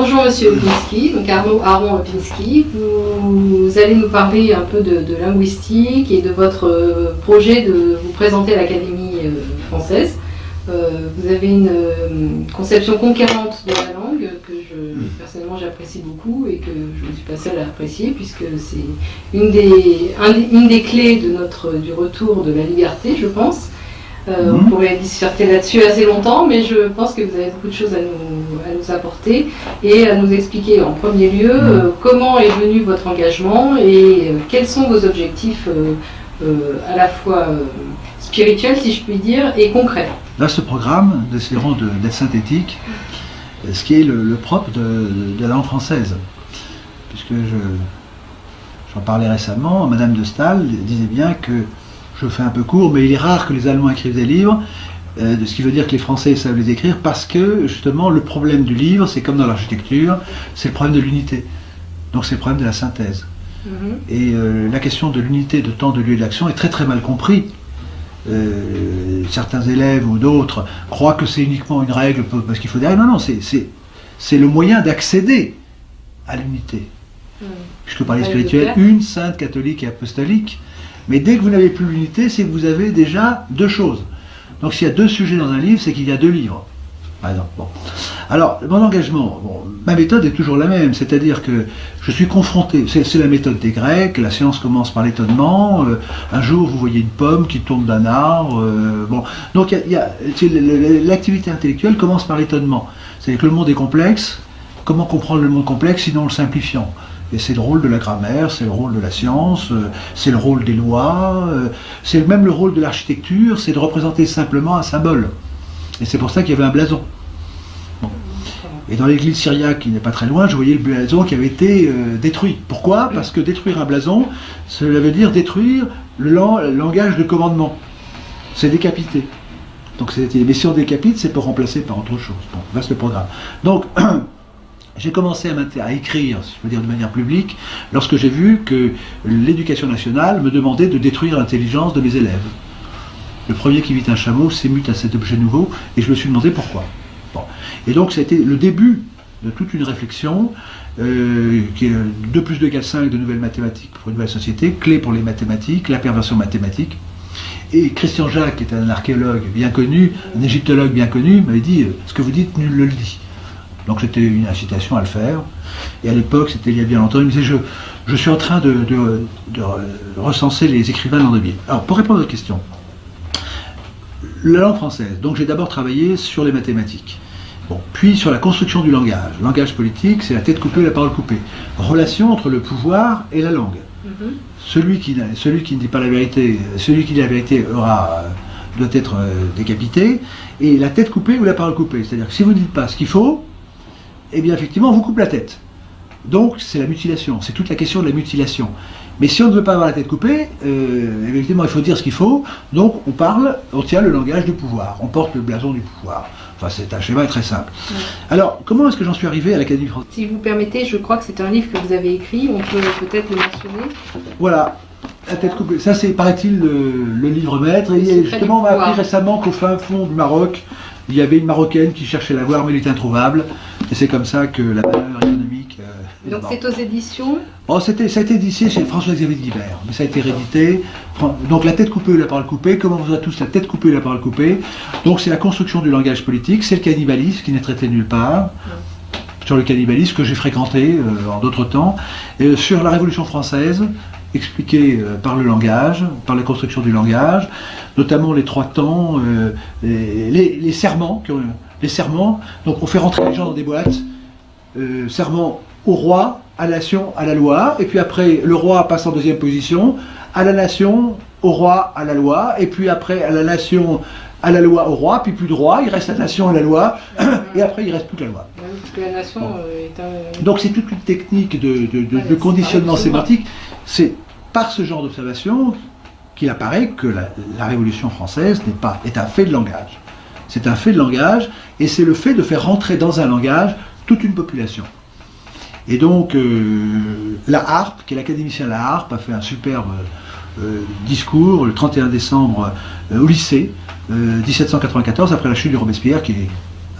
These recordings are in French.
bonjour Monsieur Opinski, donc Aaron Opinski. Vous allez nous parler un peu de linguistique et de votre projet de vous présenter à l'Académie française. Vous avez une conception conquérante de la langue que personnellement j'apprécie beaucoup et que je ne suis pas seule à apprécier puisque c'est une des clés du retour de la liberté, je pense. On pourrait disserter là-dessus assez longtemps, mais je pense que vous avez beaucoup de choses à nous apporter et à nous expliquer en premier lieu comment est venu votre engagement et quels sont vos objectifs à la fois spirituels, si je puis dire, et concrets. Là, ce programme, nous essaierons d'être synthétique, ce qui est le propre de la langue française. Puisque j'en parlais récemment, Madame de Staël disait bien que, je fais un peu court, mais il est rare que les Allemands écrivent des livres, de ce qui veut dire que les Français savent les écrire, parce que justement le problème du livre, c'est comme dans l'architecture, c'est le problème de l'unité. Donc c'est le problème de la synthèse. Et la question de l'unité de temps, de lieu et d'action est très très mal comprise. Certains élèves ou d'autres croient que c'est uniquement une règle parce qu'il faut dire non, c'est le moyen d'accéder à l'unité. Puisque par les spirituels, une, sainte, catholique et apostolique. Mais dès que vous n'avez plus l'unité, c'est que vous avez déjà deux choses. Donc s'il y a deux sujets dans un livre, c'est qu'il y a deux livres. Par exemple. Bon. Alors, mon engagement, ma méthode est toujours la même, c'est-à-dire que je suis confronté, c'est la méthode des Grecs, la science commence par l'étonnement, un jour vous voyez une pomme qui tombe d'un arbre, donc l'activité intellectuelle commence par l'étonnement. C'est-à-dire que le monde est complexe, comment comprendre le monde complexe sinon en le simplifiant? Et c'est le rôle de la grammaire, c'est le rôle de la science, c'est le rôle des lois, c'est même le rôle de l'architecture, c'est de représenter simplement un symbole. Et c'est pour ça qu'il y avait un blason. Bon. Et dans l'église syriaque, qui n'est pas très loin, je voyais le blason qui avait été détruit. Pourquoi? Parce que détruire un blason, cela veut dire détruire le langage de commandement. C'est décapiter. Donc, mais si on décapite, c'est pour remplacer par autre chose. Bon, vaste programme. Donc, j'ai commencé à écrire, si je peux dire de manière publique, lorsque j'ai vu que l'éducation nationale me demandait de détruire l'intelligence de mes élèves. Le premier qui vit un chameau s'émute à cet objet nouveau, et je me suis demandé pourquoi. Bon. Et donc ça a été le début de toute une réflexion, qui est 2 plus 2 égale 5 de nouvelles mathématiques pour une nouvelle société, clé pour les mathématiques, la perversion mathématique. Et Christian Jacques, qui est un archéologue bien connu, un égyptologue bien connu, m'avait dit « ce que vous dites, nul ne le dit ». Donc c'était une incitation à le faire. Et à l'époque, c'était il y a bien longtemps, il me disait je suis en train de recenser les écrivains de l'an 2000. Alors pour répondre à votre question, la langue française, donc j'ai d'abord travaillé sur les mathématiques. Bon, puis sur la construction du langage. Langage politique, c'est la tête coupée et la parole coupée. Relation entre le pouvoir et la langue. Celui qui ne dit pas la vérité, celui qui dit la vérité doit être décapité. Et la tête coupée ou la parole coupée. C'est-à-dire que si vous ne dites pas ce qu'il faut, eh bien effectivement on vous coupe la tête. Donc c'est la mutilation, c'est toute la question de la mutilation. Mais si on ne veut pas avoir la tête coupée, effectivement il faut dire ce qu'il faut, donc on tient le langage du pouvoir, on porte le blason du pouvoir. Enfin c'est un schéma très simple. Alors comment est-ce que j'en suis arrivé à l'Académie française? Si vous permettez, je crois que c'est un livre que vous avez écrit, on peut peut-être le mentionner. Voilà, la tête coupée, ça c'est paraît-il le livre maître, et justement on m'a appris récemment qu'au fin fond du Maroc, il y avait une Marocaine qui cherchait la voir mais elle était introuvable, et c'est comme ça que la valeur économique... Donc c'est aux éditions? Oh, ça a été édité chez François-Xavier de Guibert, mais ça a été réédité. Donc la tête coupée ou la parole coupée, comment vous avez tous la tête coupée ou la parole coupée. Donc c'est la construction du langage politique, c'est le cannibalisme qui n'est traité nulle part. Sur le cannibalisme que j'ai fréquenté en d'autres temps. Sur la Révolution française, expliqué par le langage, par la construction du langage, notamment les 3 temps, les serments. Les serments, donc on fait rentrer les gens dans des boîtes, serment au roi, à la nation, à la loi, et puis après le roi passe en 2e position, à la nation, au roi, à la loi, et puis après à la nation, à la loi, au roi, puis plus de roi, il reste la nation à la loi, et après il reste plus que la loi. Parce que la nation est un... Donc c'est toute une technique de conditionnement sémantique. C'est par ce genre d'observation qu'il apparaît que la Révolution française est un fait de langage. C'est un fait de langage, et c'est le fait de faire rentrer dans un langage toute une population. Et donc, la Harpe, qui est l'académicien La Harpe, a fait un superbe discours le 31 décembre au lycée, 1794, après la chute du Robespierre, qui est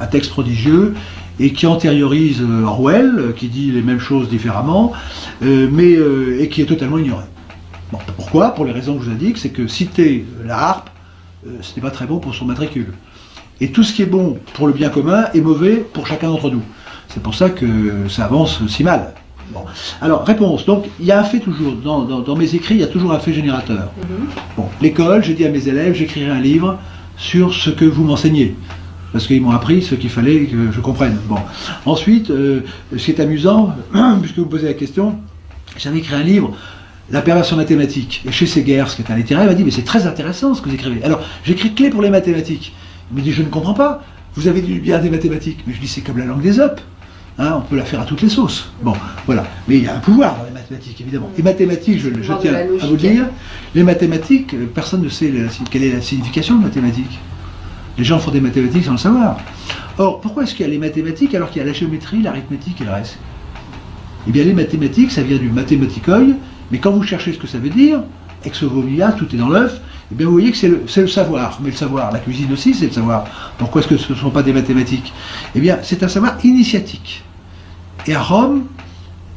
un texte prodigieux, et qui antériorise Orwell, qui dit les mêmes choses différemment, et qui est totalement ignoré. Bon, pourquoi? Pour les raisons que je vous indique, c'est que citer la harpe, ce n'est pas très bon pour son matricule. Et tout ce qui est bon pour le bien commun est mauvais pour chacun d'entre nous. C'est pour ça que ça avance si mal. Bon. Alors, réponse. Donc, il y a un fait toujours. Dans mes écrits, il y a toujours un fait générateur. Bon, l'école, j'ai dit à mes élèves, j'écrirai un livre sur ce que vous m'enseignez. Parce qu'ils m'ont appris ce qu'il fallait que je comprenne. Bon. Ensuite, ce qui est amusant, puisque vous me posez la question, j'avais écrit un livre, La perversion mathématique. Et chez Segers, qui est un littéraire, il m'a dit, mais c'est très intéressant ce que vous écrivez. Alors, j'écris clé pour les mathématiques. Il me dit, je ne comprends pas. Vous avez du bien des mathématiques. Mais je dis, c'est comme la langue des Eupes. Hein, on peut la faire à toutes les sauces. Bon, voilà. Mais il y a un pouvoir dans les mathématiques, évidemment. Les mathématiques, je tiens à vous le dire, les mathématiques, personne ne sait quelle est la signification de mathématiques. Les gens font des mathématiques sans le savoir. Or, pourquoi est-ce qu'il y a les mathématiques alors qu'il y a la géométrie, l'arithmétique et le reste? Eh bien, les mathématiques, ça vient du mathématikoi, mais quand vous cherchez ce que ça veut dire, ex ovo via, tout est dans l'œuf, eh bien, vous voyez que c'est le savoir. Mais le savoir, la cuisine aussi, c'est le savoir. Pourquoi est-ce que ce ne sont pas des mathématiques? Eh bien, c'est un savoir initiatique. Et à Rome,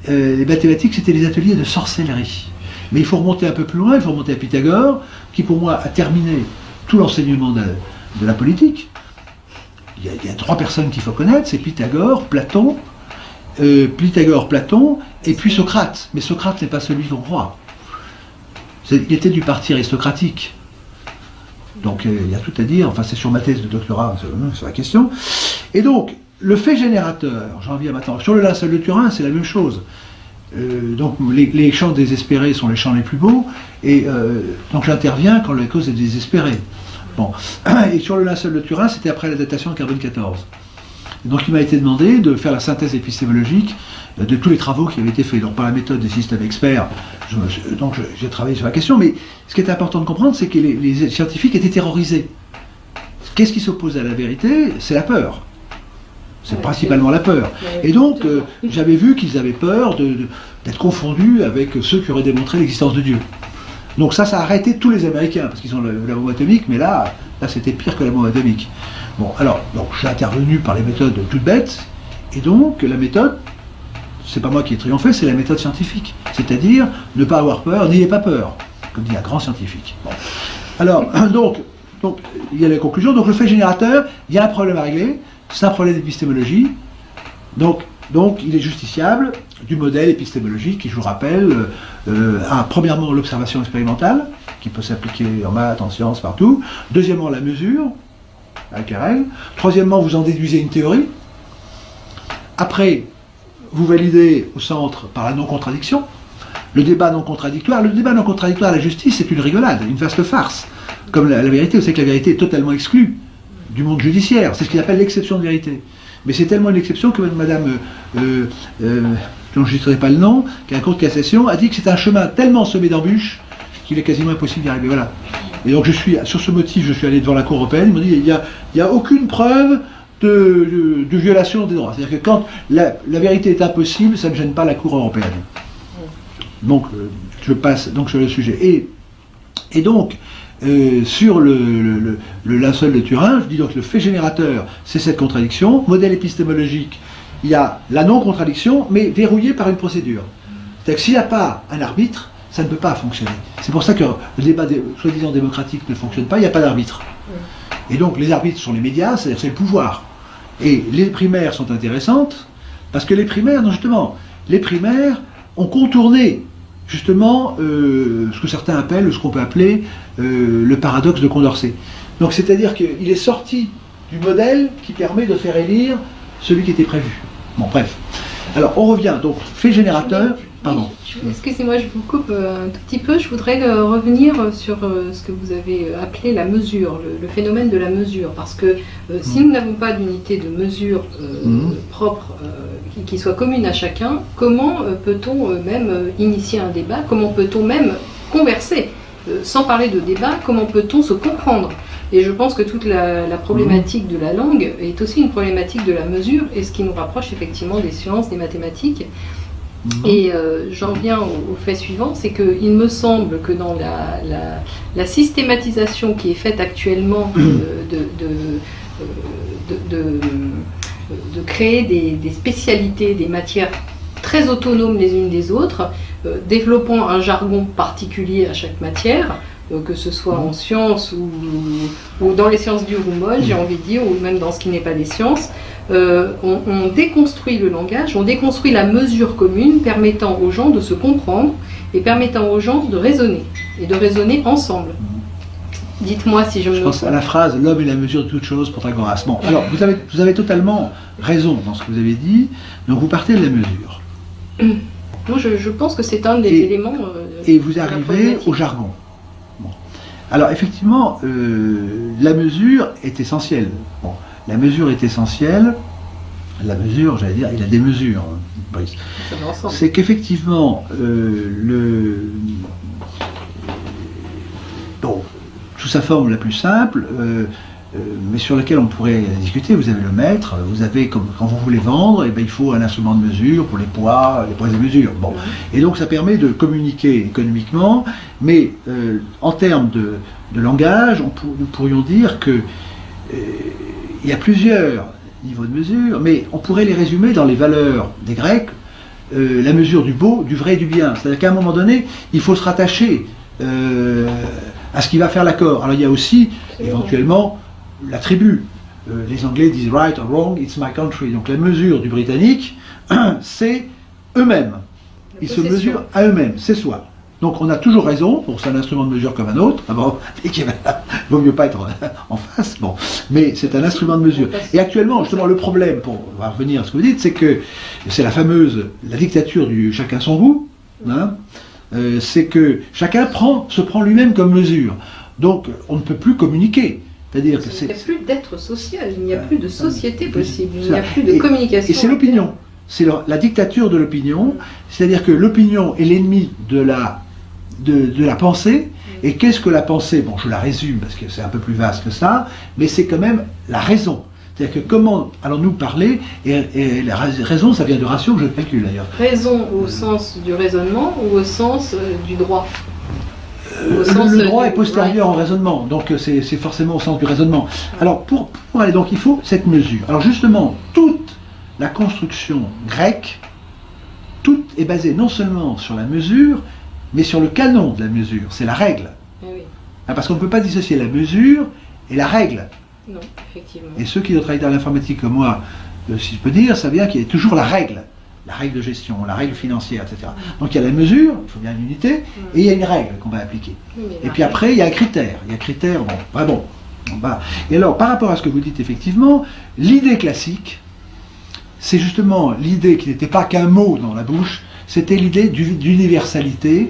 les mathématiques, c'était les ateliers de sorcellerie. Mais il faut remonter un peu plus loin, il faut remonter à Pythagore, qui pour moi a terminé tout l'enseignement de la politique. Il y a 3 personnes qu'il faut connaître, c'est Pythagore, Platon, et puis Socrate. Mais Socrate n'est pas celui qu'on croit. Il était du parti aristocratique. Donc il y a tout à dire, enfin c'est sur ma thèse de doctorat, c'est la question. Et donc, le fait générateur, j'en viens maintenant, sur le linceul de Turin, c'est la même chose. Donc les chants désespérés sont les chants les plus beaux, et donc j'interviens quand la cause est désespérée. Bon. Et sur le linceul de Turin, c'était après la datation de carbone 14. Et donc il m'a été demandé de faire la synthèse épistémologique de tous les travaux qui avaient été faits. Donc par la méthode des systèmes experts, donc j'ai travaillé sur la question, mais ce qui est important de comprendre, c'est que les scientifiques étaient terrorisés. Qu'est-ce qui s'oppose à la vérité? C'est la peur. C'est principalement la peur. Et donc, j'avais vu qu'ils avaient peur d'être confondus avec ceux qui auraient démontré l'existence de Dieu. Donc ça a arrêté tous les Américains, parce qu'ils ont la bombe atomique, mais là c'était pire que la bombe atomique. Bon, alors, donc, je suis intervenu par les méthodes toutes bêtes, et donc la méthode, c'est pas moi qui ai triomphé, c'est la méthode scientifique. C'est-à-dire, ne pas avoir peur, n'ayez pas peur, comme dit un grand scientifique. Bon. Alors, donc, il y a la conclusion, donc le fait générateur, il y a un problème à régler, c'est un problème d'épistémologie, donc il est justiciable du modèle épistémologique qui, je vous rappelle, a premièrement l'observation expérimentale, qui peut s'appliquer en maths, en sciences, partout. Deuxièmement, la mesure, avec les règles. Troisièmement, vous en déduisez une théorie. Après, vous validez au centre par la non-contradiction. Le débat non contradictoire, la justice, c'est une rigolade, une vaste farce. Comme la vérité, vous savez que la vérité est totalement exclue du monde judiciaire. C'est ce qu'il appelle l'exception de vérité. Mais c'est tellement une exception que madame, dont je ne citerai pas le nom, qui a un cours de cassation, a dit que c'est un chemin tellement semé d'embûches qu'il est quasiment impossible d'y arriver. Voilà. Et donc sur ce motif, je suis allé devant la Cour européenne, ils m'ont dit il n'y a aucune preuve de violation des droits. C'est-à-dire que quand la vérité est impossible, ça ne gêne pas la Cour européenne. Donc, je passe donc sur le sujet. Et donc, sur le linceul de Turin, je dis donc le fait générateur, c'est cette contradiction. Modèle épistémologique, il y a la non-contradiction, mais verrouillée par une procédure. C'est-à-dire que s'il n'y a pas un arbitre, ça ne peut pas fonctionner. C'est pour ça que le débat soi-disant démocratique ne fonctionne pas, il n'y a pas d'arbitre. Et donc les arbitres sont les médias, c'est-à-dire c'est le pouvoir. Et les primaires sont intéressantes, parce que les primaires ont contourné justement ce que certains appellent, ce qu'on peut appeler le paradoxe de Condorcet. Donc c'est-à-dire qu'il est sorti du modèle qui permet de faire élire celui qui était prévu. Bon, bref. Alors on revient, donc fait générateur, pardon. Excusez-moi, je vous coupe un tout petit peu. Je voudrais revenir sur ce que vous avez appelé la mesure, le phénomène de la mesure. Parce que si nous n'avons pas d'unité de mesure propre qui soit commune à chacun, comment peut-on même initier un débat? Comment peut-on même converser? Sans parler de débat, comment peut-on se comprendre? Et je pense que toute la problématique de la langue est aussi une problématique de la mesure, et ce qui nous rapproche effectivement des sciences, des mathématiques. Et j'en viens au fait suivant, c'est qu'il me semble que dans la systématisation qui est faite actuellement de créer des spécialités, des matières très autonomes les unes des autres, développant un jargon particulier à chaque matière, que ce soit en sciences ou dans les sciences dures ou molles, j'ai envie de dire, ou même dans ce qui n'est pas des sciences. On déconstruit le langage, on déconstruit la mesure commune permettant aux gens de se comprendre et permettant aux gens de raisonner, et de raisonner ensemble. Dites-moi si je me... Je pense à la phrase « l'homme est la mesure de toute chose » pour Pythagoras. Bon, alors vous avez totalement raison dans ce que vous avez dit, donc vous partez de la mesure. Moi je pense que c'est un des éléments... et vous arrivez au jargon. Bon. Alors effectivement, la mesure est essentielle. Bon, la mesure est essentielle. La mesure, j'allais dire, il a des mesures, Brice. C'est qu'effectivement, bon, sous sa forme la plus simple, mais sur laquelle on pourrait discuter, vous avez le mètre, vous avez, quand vous voulez vendre, et bien, il faut un instrument de mesure pour les poids et mesures. Bon. Et donc ça permet de communiquer économiquement, mais en termes de langage, nous pourrions dire que il y a plusieurs niveaux de mesure, mais on pourrait les résumer dans les valeurs des Grecs, la mesure du beau, du vrai et du bien. C'est-à-dire qu'à un moment donné, il faut se rattacher à ce qui va faire l'accord. Alors il y a aussi, éventuellement, l'attribut. Les Anglais disent right or wrong, it's my country. Donc la mesure du Britannique, c'est eux-mêmes. Ils se mesurent à eux-mêmes, c'est soi. Donc on a toujours raison, pour c'est un instrument de mesure comme un autre, il vaut mieux pas être en face, bon. Mais c'est un instrument de mesure. Et actuellement, justement, le problème, pour revenir à ce que vous dites, c'est que c'est la dictature du chacun son goût, hein, c'est que chacun se prend lui-même comme mesure. Donc on ne peut plus communiquer. C'est-à-dire que il n'y a plus d'être social, il n'y a plus de société possible, il n'y a plus de communication. Et c'est l'opinion. C'est la dictature de l'opinion, c'est-à-dire que l'opinion est l'ennemi de la pensée. Et qu'est-ce que la pensée? Bon, je la résume parce que c'est un peu plus vaste que ça, mais c'est quand même la raison. C'est-à-dire que comment allons-nous parler, et la raison, ça vient de ratio que je calcule d'ailleurs. Raison au sens du raisonnement ou au sens du droit? Le droit est postérieur au raisonnement, donc c'est forcément au sens du raisonnement. Alors pour aller, donc il faut cette mesure. Alors justement, toute la construction grecque, tout est basé non seulement sur la mesure, mais sur le canon de la mesure, c'est la règle. Oui. Parce qu'on ne peut pas dissocier la mesure et la règle. Non, effectivement. Et ceux qui ont travaillé dans l'informatique comme moi, si je peux dire, ça vient qu'il y ait toujours la règle de gestion, la règle financière, etc. Donc il y a la mesure, il faut bien une unité, et il y a une règle qu'on va appliquer. Et puis après, il y a un critère. Il y a un critère, bon, vraiment. Et alors, par rapport à ce que vous dites, effectivement, l'idée classique, c'est justement l'idée qui n'était pas qu'un mot dans la bouche, c'était l'idée d'universalité.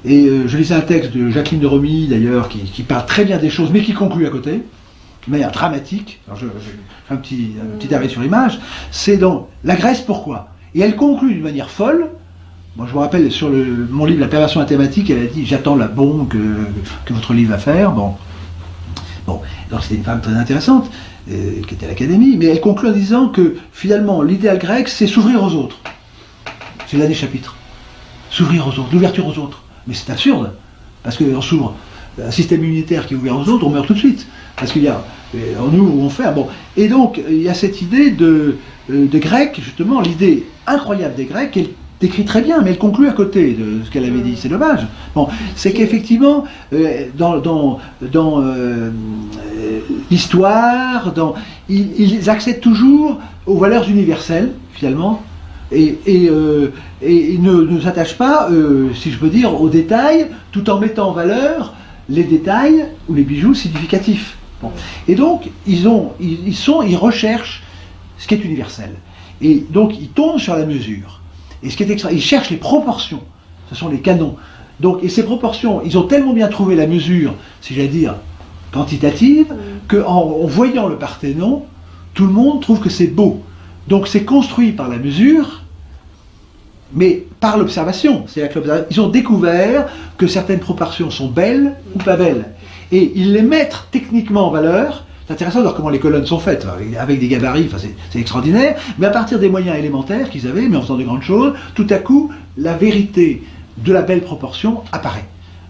Et je lisais un texte de Jacqueline de Romy, d'ailleurs, qui parle très bien des choses, mais qui conclut à côté, de manière dramatique. Alors je fais un petit arrêt sur image. C'est donc la Grèce, pourquoi? Et elle conclut d'une manière folle. Moi, je me rappelle sur mon livre La perversion mathématique, elle a dit « J'attends la bombe que votre livre va faire ». Bon, donc c'était une femme très intéressante, qui était à l'Académie, mais elle conclut en disant que finalement, l'idéal grec, c'est s'ouvrir aux autres. C'est là des chapitres. S'ouvrir aux autres, l'ouverture aux autres. Mais c'est absurde, parce qu'on s'ouvre. Un système immunitaire qui est ouvert aux autres, on meurt tout de suite. Parce qu'il y a, on ouvre, on ferme. Bon. Et donc, il y a cette idée de Grecs, justement, l'idée incroyable des Grecs, qu'elle décrit très bien, mais elle conclut à côté de ce qu'elle avait dit. C'est dommage. Bon, c'est qu'effectivement, dans l'histoire, ils accèdent toujours aux valeurs universelles, finalement, et ils ne s'attachent pas, si je peux dire, aux détails, tout en mettant en valeur les détails ou les bijoux significatifs. Bon. Et donc, ils recherchent ce qui est universel. Et donc, ils tombent sur la mesure. Et ce qui est extra, ils cherchent les proportions. Ce sont les canons. Donc, et ces proportions, ils ont tellement bien trouvé la mesure, si j'allais dire, quantitative, qu'en voyant le Parthénon, tout le monde trouve que c'est beau. Donc, c'est construit par la mesure, mais par l'observation. C'est-à-dire qu'ils ont découvert que certaines proportions sont belles ou pas belles. Et ils les mettent techniquement en valeur. C'est intéressant de voir comment les colonnes sont faites, avec des gabarits, enfin c'est extraordinaire, mais à partir des moyens élémentaires qu'ils avaient, mais en faisant de grandes choses, tout à coup, la vérité de la belle proportion apparaît.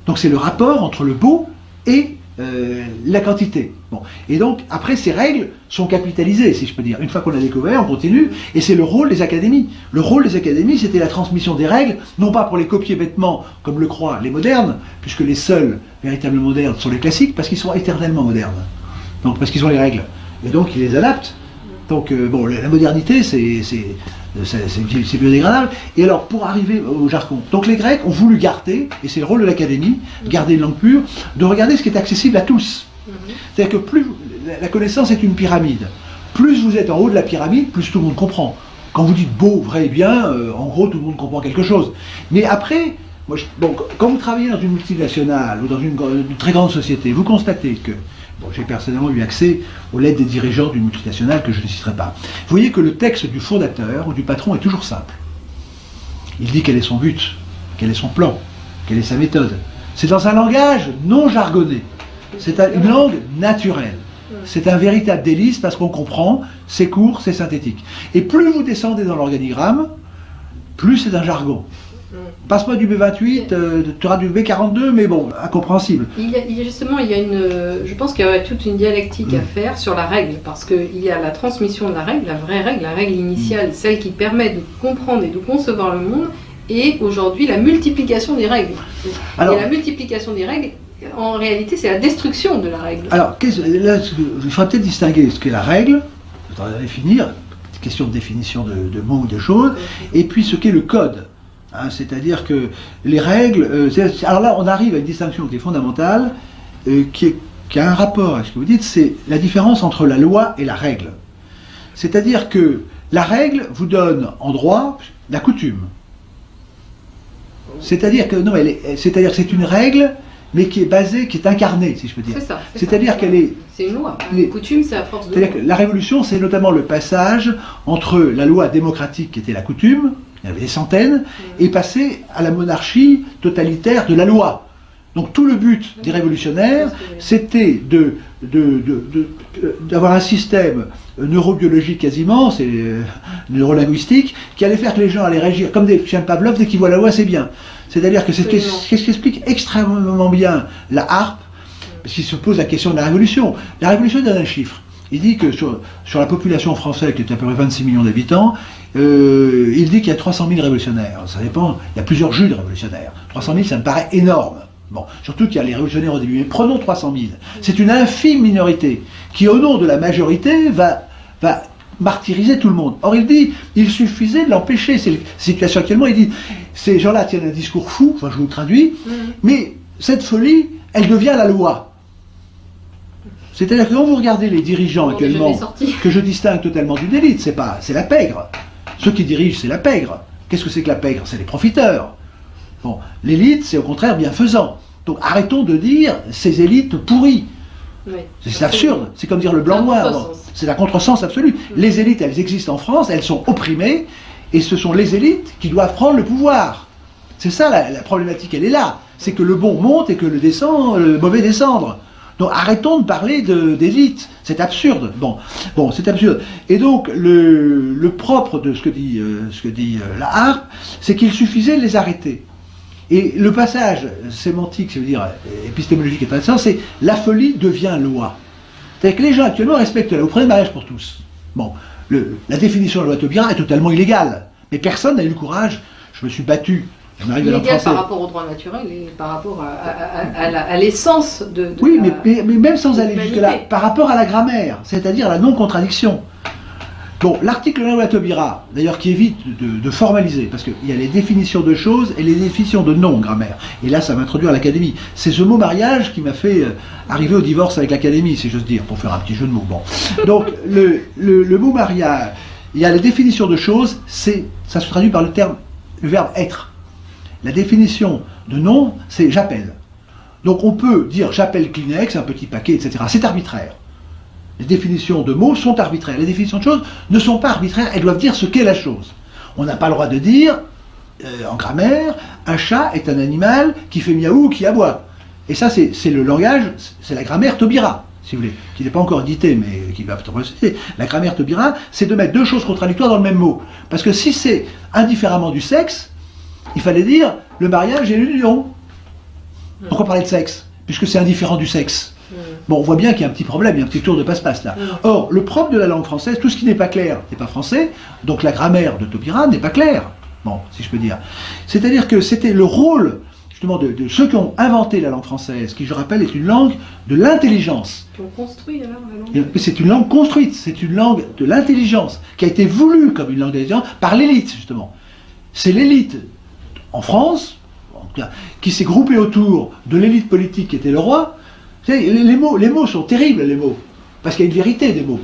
Donc c'est le rapport entre le beau et la quantité. Bon. Et donc, après, ces règles sont capitalisées, si je peux dire. Une fois qu'on a découvert, on continue, et c'est le rôle des académies. Le rôle des académies, c'était la transmission des règles, non pas pour les copier bêtement, comme le croient les modernes, puisque les seuls véritablement modernes sont les classiques, parce qu'ils sont éternellement modernes. Donc, parce qu'ils ont les règles. Et donc, ils les adaptent. Donc, bon, la modernité, c'est biodégradable. Et alors, pour arriver au jargon, donc les Grecs ont voulu garder, et c'est le rôle de l'académie, garder une langue pure, de regarder ce qui est accessible à tous. C'est-à-dire que plus la connaissance est une pyramide, plus vous êtes en haut de la pyramide, plus tout le monde comprend. Quand vous dites beau, vrai et bien, en gros, tout le monde comprend quelque chose. Mais après, quand vous travaillez dans une multinationale ou dans une très grande société, vous constatez que j'ai personnellement eu accès aux lettres des dirigeants d'une multinationale que je ne citerai pas. Vous voyez que le texte du fondateur ou du patron est toujours simple. Il dit quel est son but, quel est son plan, quelle est sa méthode. C'est dans un langage non jargonné. C'est une langue naturelle. C'est un véritable délice parce qu'on comprend, c'est court, c'est synthétique. Et plus vous descendez dans l'organigramme, plus c'est un jargon. Passe-moi du B28, tu auras du B42, mais bon, incompréhensible. Je pense qu'il y a toute une dialectique à faire sur la règle, parce qu'il y a la transmission de la règle initiale, celle qui permet de comprendre et de concevoir le monde, et aujourd'hui la multiplication des règles. Et la multiplication des règles, en réalité, c'est la destruction de la règle. Alors, là, il faudrait peut-être distinguer ce qu'est la règle, il faudrait définir, question de définition de mots ou de choses, et puis ce qu'est le code. C'est-à-dire que les règles... alors là, on arrive à une distinction qui est fondamentale, qui a un rapport à ce que vous dites, c'est la différence entre la loi et la règle. C'est-à-dire que la règle vous donne en droit la coutume. C'est-à-dire que c'est une règle, mais qui est basée, qui est incarnée, si je peux dire. C'est-à-dire qu'elle est... C'est une loi. La coutume, c'est à force de... C'est-à-dire que la Révolution, c'est notamment le passage entre la loi démocratique, qui était la coutume, il y avait des centaines, et passer à la monarchie totalitaire de la loi. Donc tout le but des révolutionnaires, c'était d'avoir un système neurobiologique quasiment, c'est neurolinguistique, qui allait faire que les gens allaient réagir comme des chiens de Pavlov, dès qu'ils voient la loi, c'est bien. C'est-à-dire que c'est ce qui explique extrêmement bien la harpe, parce qu'il se pose la question de la Révolution. La Révolution donne un chiffre. Il dit que sur la population française, qui est à peu près 26 millions d'habitants, il dit qu'il y a 300 000 révolutionnaires. Ça dépend, il y a plusieurs jus de révolutionnaires. 300 000, ça me paraît énorme. Bon, surtout qu'il y a les révolutionnaires au début. Mais prenons 300 000. C'est une infime minorité qui, au nom de la majorité, va martyriser tout le monde. Or, il dit, il suffisait de l'empêcher. C'est la situation actuellement. Il dit, ces gens-là tiennent un discours fou, enfin je vous le traduis, mais cette folie, elle devient la loi. C'est-à-dire que quand vous regardez les dirigeants actuellement, que je distingue totalement d'une élite, c'est la pègre. Ceux qui dirigent, c'est la pègre. Qu'est-ce que c'est que la pègre? C'est les profiteurs. Bon, l'élite, c'est au contraire bienfaisant. Donc arrêtons de dire ces élites pourries. Oui, c'est absurde. C'est comme dire le blanc-noir. Bon, c'est un contresens absolu. Les élites, elles existent en France, elles sont opprimées, et ce sont les élites qui doivent prendre le pouvoir. C'est ça la problématique, elle est là. C'est que le bon monte et que le mauvais descendre. Donc arrêtons de parler d'élite, c'est absurde. Bon, c'est absurde. Et donc le propre de ce que dit la harpe, c'est qu'il suffisait de les arrêter. Et le passage sémantique, c'est-à-dire épistémologique et intéressant, c'est la folie devient loi. C'est-à-dire que les gens actuellement respectent la loi. Vous prenez le mariage pour tous. Bon, la définition de la loi Taubira est totalement illégale. Mais personne n'a eu le courage. Je me suis battu. Illégal par rapport au droit naturel et par rapport à l'essence de oui, mais même sans aller jusque-là, par rapport à la grammaire, c'est-à-dire la non-contradiction. Bon, l'article 1 de la Taubira, d'ailleurs, qui évite de formaliser, parce qu'il y a les définitions de choses et les définitions de non-grammaire. Et là, ça m'introduit à l'académie. C'est ce mot mariage qui m'a fait arriver au divorce avec l'académie, si j'ose dire, pour faire un petit jeu de mots. Bon. Donc, le mot mariage, il y a les définitions de choses, ça se traduit par le verbe être. La définition de nom, c'est j'appelle. Donc on peut dire j'appelle Kleenex, un petit paquet, etc. C'est arbitraire. Les définitions de mots sont arbitraires. Les définitions de choses ne sont pas arbitraires, elles doivent dire ce qu'est la chose. On n'a pas le droit de dire, en grammaire, un chat est un animal qui fait miaou ou qui aboie. Et ça, c'est le langage, c'est la grammaire Taubira, si vous voulez, qui n'est pas encore éditée, mais qui va peut-être citer. La grammaire Taubira, c'est de mettre deux choses contradictoires dans le même mot. Parce que si c'est indifféremment du sexe, il fallait dire le mariage et l'union. Pourquoi parler de sexe? Puisque c'est indifférent du sexe. Bon, on voit bien qu'il y a un petit problème, il y a un petit tour de passe-passe là. Or, le propre de la langue française, tout ce qui n'est pas clair n'est pas français, donc la grammaire de Taubira n'est pas claire. Bon, si je peux dire. C'est-à-dire que c'était le rôle, justement, de ceux qui ont inventé la langue française, qui, je rappelle, est une langue de l'intelligence. Qui ont construit alors la langue. C'est une langue construite, c'est une langue de l'intelligence, qui a été voulue comme une langue d'intelligence par l'élite, justement. C'est l'élite en France, en tout cas, qui s'est groupée autour de l'élite politique qui était le roi. Vous savez, les mots sont terribles, les mots, parce qu'il y a une vérité des mots.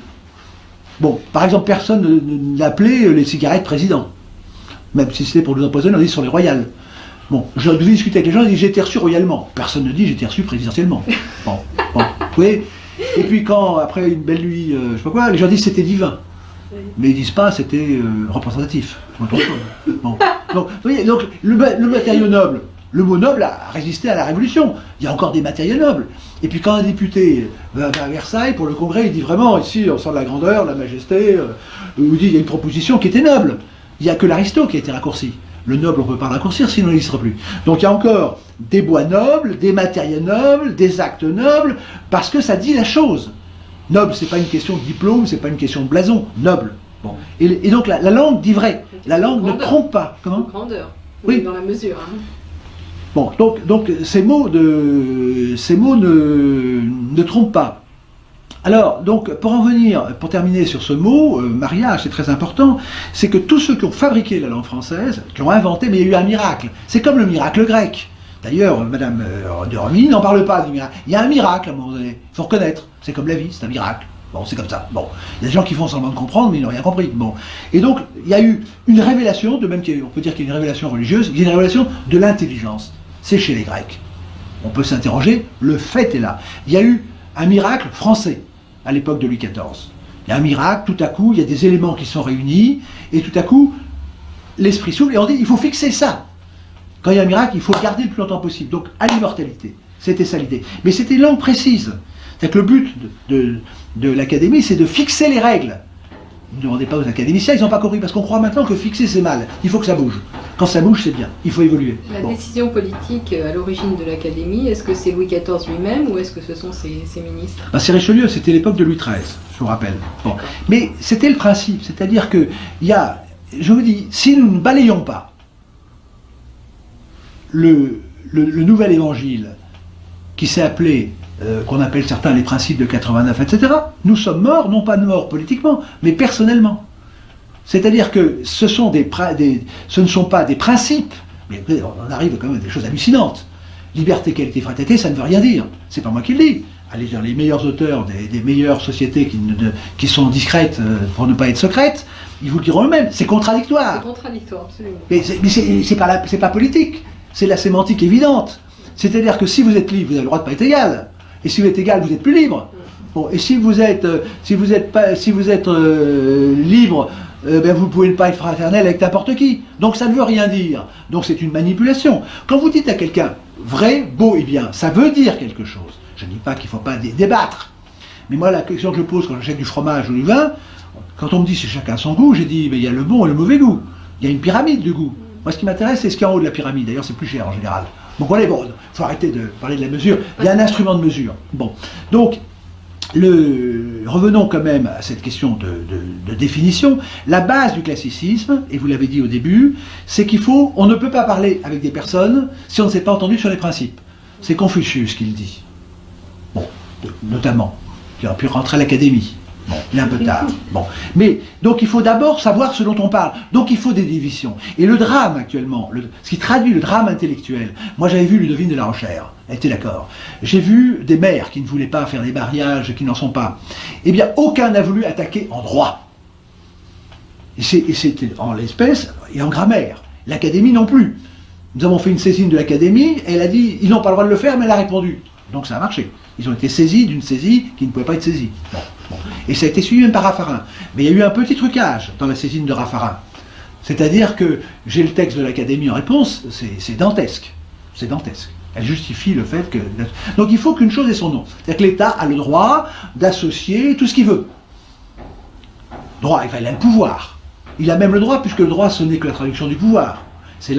Bon, par exemple, personne n'appelait les cigarettes président. Même si c'était pour nous empoisonner, on dit sur les royales. Bon, je devais discuter avec les gens, ils disent j'ai été reçu royalement. Personne ne dit j'ai été reçu présidentiellement. Bon, vous voyez. Et puis quand, après une belle nuit, je sais pas quoi, les gens disent c'était divin. Mais ils disent pas c'était représentatif. Bon. Donc, vous voyez, donc le matériau noble, le mot noble a résisté à la Révolution. Il y a encore des matériaux nobles. Et puis quand un député va à Versailles pour le Congrès, il dit vraiment ici on sent la grandeur, la majesté, il dit il y a une proposition qui était noble. Il n'y a que l'aristo qui a été raccourci. Le noble, on ne peut pas le raccourcir, sinon il n'existera plus. Donc il y a encore des bois nobles, des matériaux nobles, des actes nobles, parce que ça dit la chose. Noble, c'est pas une question de diplôme, c'est pas une question de blason. Noble. Bon. Et donc la langue dit vrai. La langue ne trompe pas. Comment ? Grandeur. Oui. Dans la mesure. Hein. Bon, donc ces mots ne trompent pas. Alors, donc, pour terminer sur ce mot, mariage, c'est très important, c'est que tous ceux qui ont fabriqué la langue française, qui ont inventé, mais il y a eu un miracle. C'est comme le miracle grec. D'ailleurs, Madame de Romilly n'en parle pas du miracle. Il y a un miracle à un moment donné, il faut reconnaître. C'est comme la vie, c'est un miracle. Bon, c'est comme ça. Bon, il y a des gens qui font semblant de comprendre, mais ils n'ont rien compris. Bon. Et donc, il y a eu une révélation, de même qu'on peut dire qu'il y a une révélation religieuse, il y a une révélation de l'intelligence. C'est chez les Grecs. On peut s'interroger, le fait est là. Il y a eu un miracle français à l'époque de Louis XIV. Il y a un miracle, tout à coup, il y a des éléments qui sont réunis, et tout à coup, l'esprit s'ouvre, et on dit, il faut fixer ça. Quand il y a un miracle, il faut le garder le plus longtemps possible. Donc, à l'immortalité. C'était ça l'idée. Mais c'était une langue précise. C'est-à-dire que le but de l'académie, c'est de fixer les règles. Ne demandez pas aux académiciens, ils n'ont pas compris, parce qu'on croit maintenant que fixer, c'est mal. Il faut que ça bouge. Quand ça bouge, c'est bien. Il faut évoluer. La décision politique à l'origine de l'académie, est-ce que c'est Louis XIV lui-même ou est-ce que ce sont ses ministres ? C'est Richelieu, c'était l'époque de Louis XIII, je vous rappelle. Bon. Mais c'était le principe, c'est-à-dire que il y a, je vous dis, si nous ne balayons pas le nouvel évangile qui s'est appelé, qu'on appelle certains les principes de 89, etc., nous sommes morts, non pas morts politiquement, mais personnellement. C'est-à-dire que ce ne sont pas des principes, mais on arrive quand même à des choses hallucinantes. Liberté, qualité, fraternité, ça ne veut rien dire. C'est pas moi qui le dis. Allez dire les meilleurs auteurs des meilleures sociétés qui sont discrètes pour ne pas être secrètes, ils vous le diront eux-mêmes. C'est contradictoire. C'est contradictoire, absolument. Mais c'est pas politique. C'est la sémantique évidente. C'est-à-dire que si vous êtes libre, vous avez le droit de ne pas être égal. Et si vous êtes égal, vous êtes plus libre. Bon, et si vous êtes libre, vous ne pouvez pas être fraternel avec n'importe qui. Donc ça ne veut rien dire. Donc c'est une manipulation. Quand vous dites à quelqu'un vrai, beau et bien, ça veut dire quelque chose. Je ne dis pas qu'il ne faut pas débattre. Mais moi, la question que je pose quand j'achète du fromage ou du vin, quand on me dit c'est chacun son goût, j'ai dit il y a le bon et le mauvais goût. Il y a une pyramide du goût. Moi, ce qui m'intéresse, c'est ce qu'il y a en haut de la pyramide. D'ailleurs, c'est plus cher en général. Donc voilà, il faut arrêter de parler de la mesure. Il y a un instrument de mesure. Bon, donc revenons quand même à cette question de définition. La base du classicisme, et vous l'avez dit au début, c'est on ne peut pas parler avec des personnes si on ne s'est pas entendu sur les principes. C'est Confucius qui le dit. Bon, notamment, qui aurait pu rentrer à l'académie. Bon, il est un peu tard. Bon. Mais, donc il faut d'abord savoir ce dont on parle. Donc il faut des divisions. Et le drame actuellement, ce qui traduit le drame intellectuel, moi j'avais vu Ludovine de la Rochère, elle était d'accord. J'ai vu des maires qui ne voulaient pas faire des mariages, qui n'en sont pas. Eh bien, aucun n'a voulu attaquer en droit. Et c'était en l'espèce et en grammaire. L'académie non plus. Nous avons fait une saisine de l'académie, et elle a dit, ils n'ont pas le droit de le faire, mais elle a répondu. Donc ça a marché. Ils ont été saisis d'une saisie qui ne pouvait pas être saisie. Bon. Et ça a été suivi même par Raffarin. Mais il y a eu un petit trucage dans la saisine de Raffarin. C'est-à-dire que j'ai le texte de l'Académie en réponse, c'est dantesque. C'est dantesque. Elle justifie le fait que... Donc il faut qu'une chose ait son nom. C'est-à-dire que l'État a le droit d'associer tout ce qu'il veut. Droit, il a le pouvoir. Il a même le droit, puisque le droit ce n'est que la traduction du pouvoir. C'est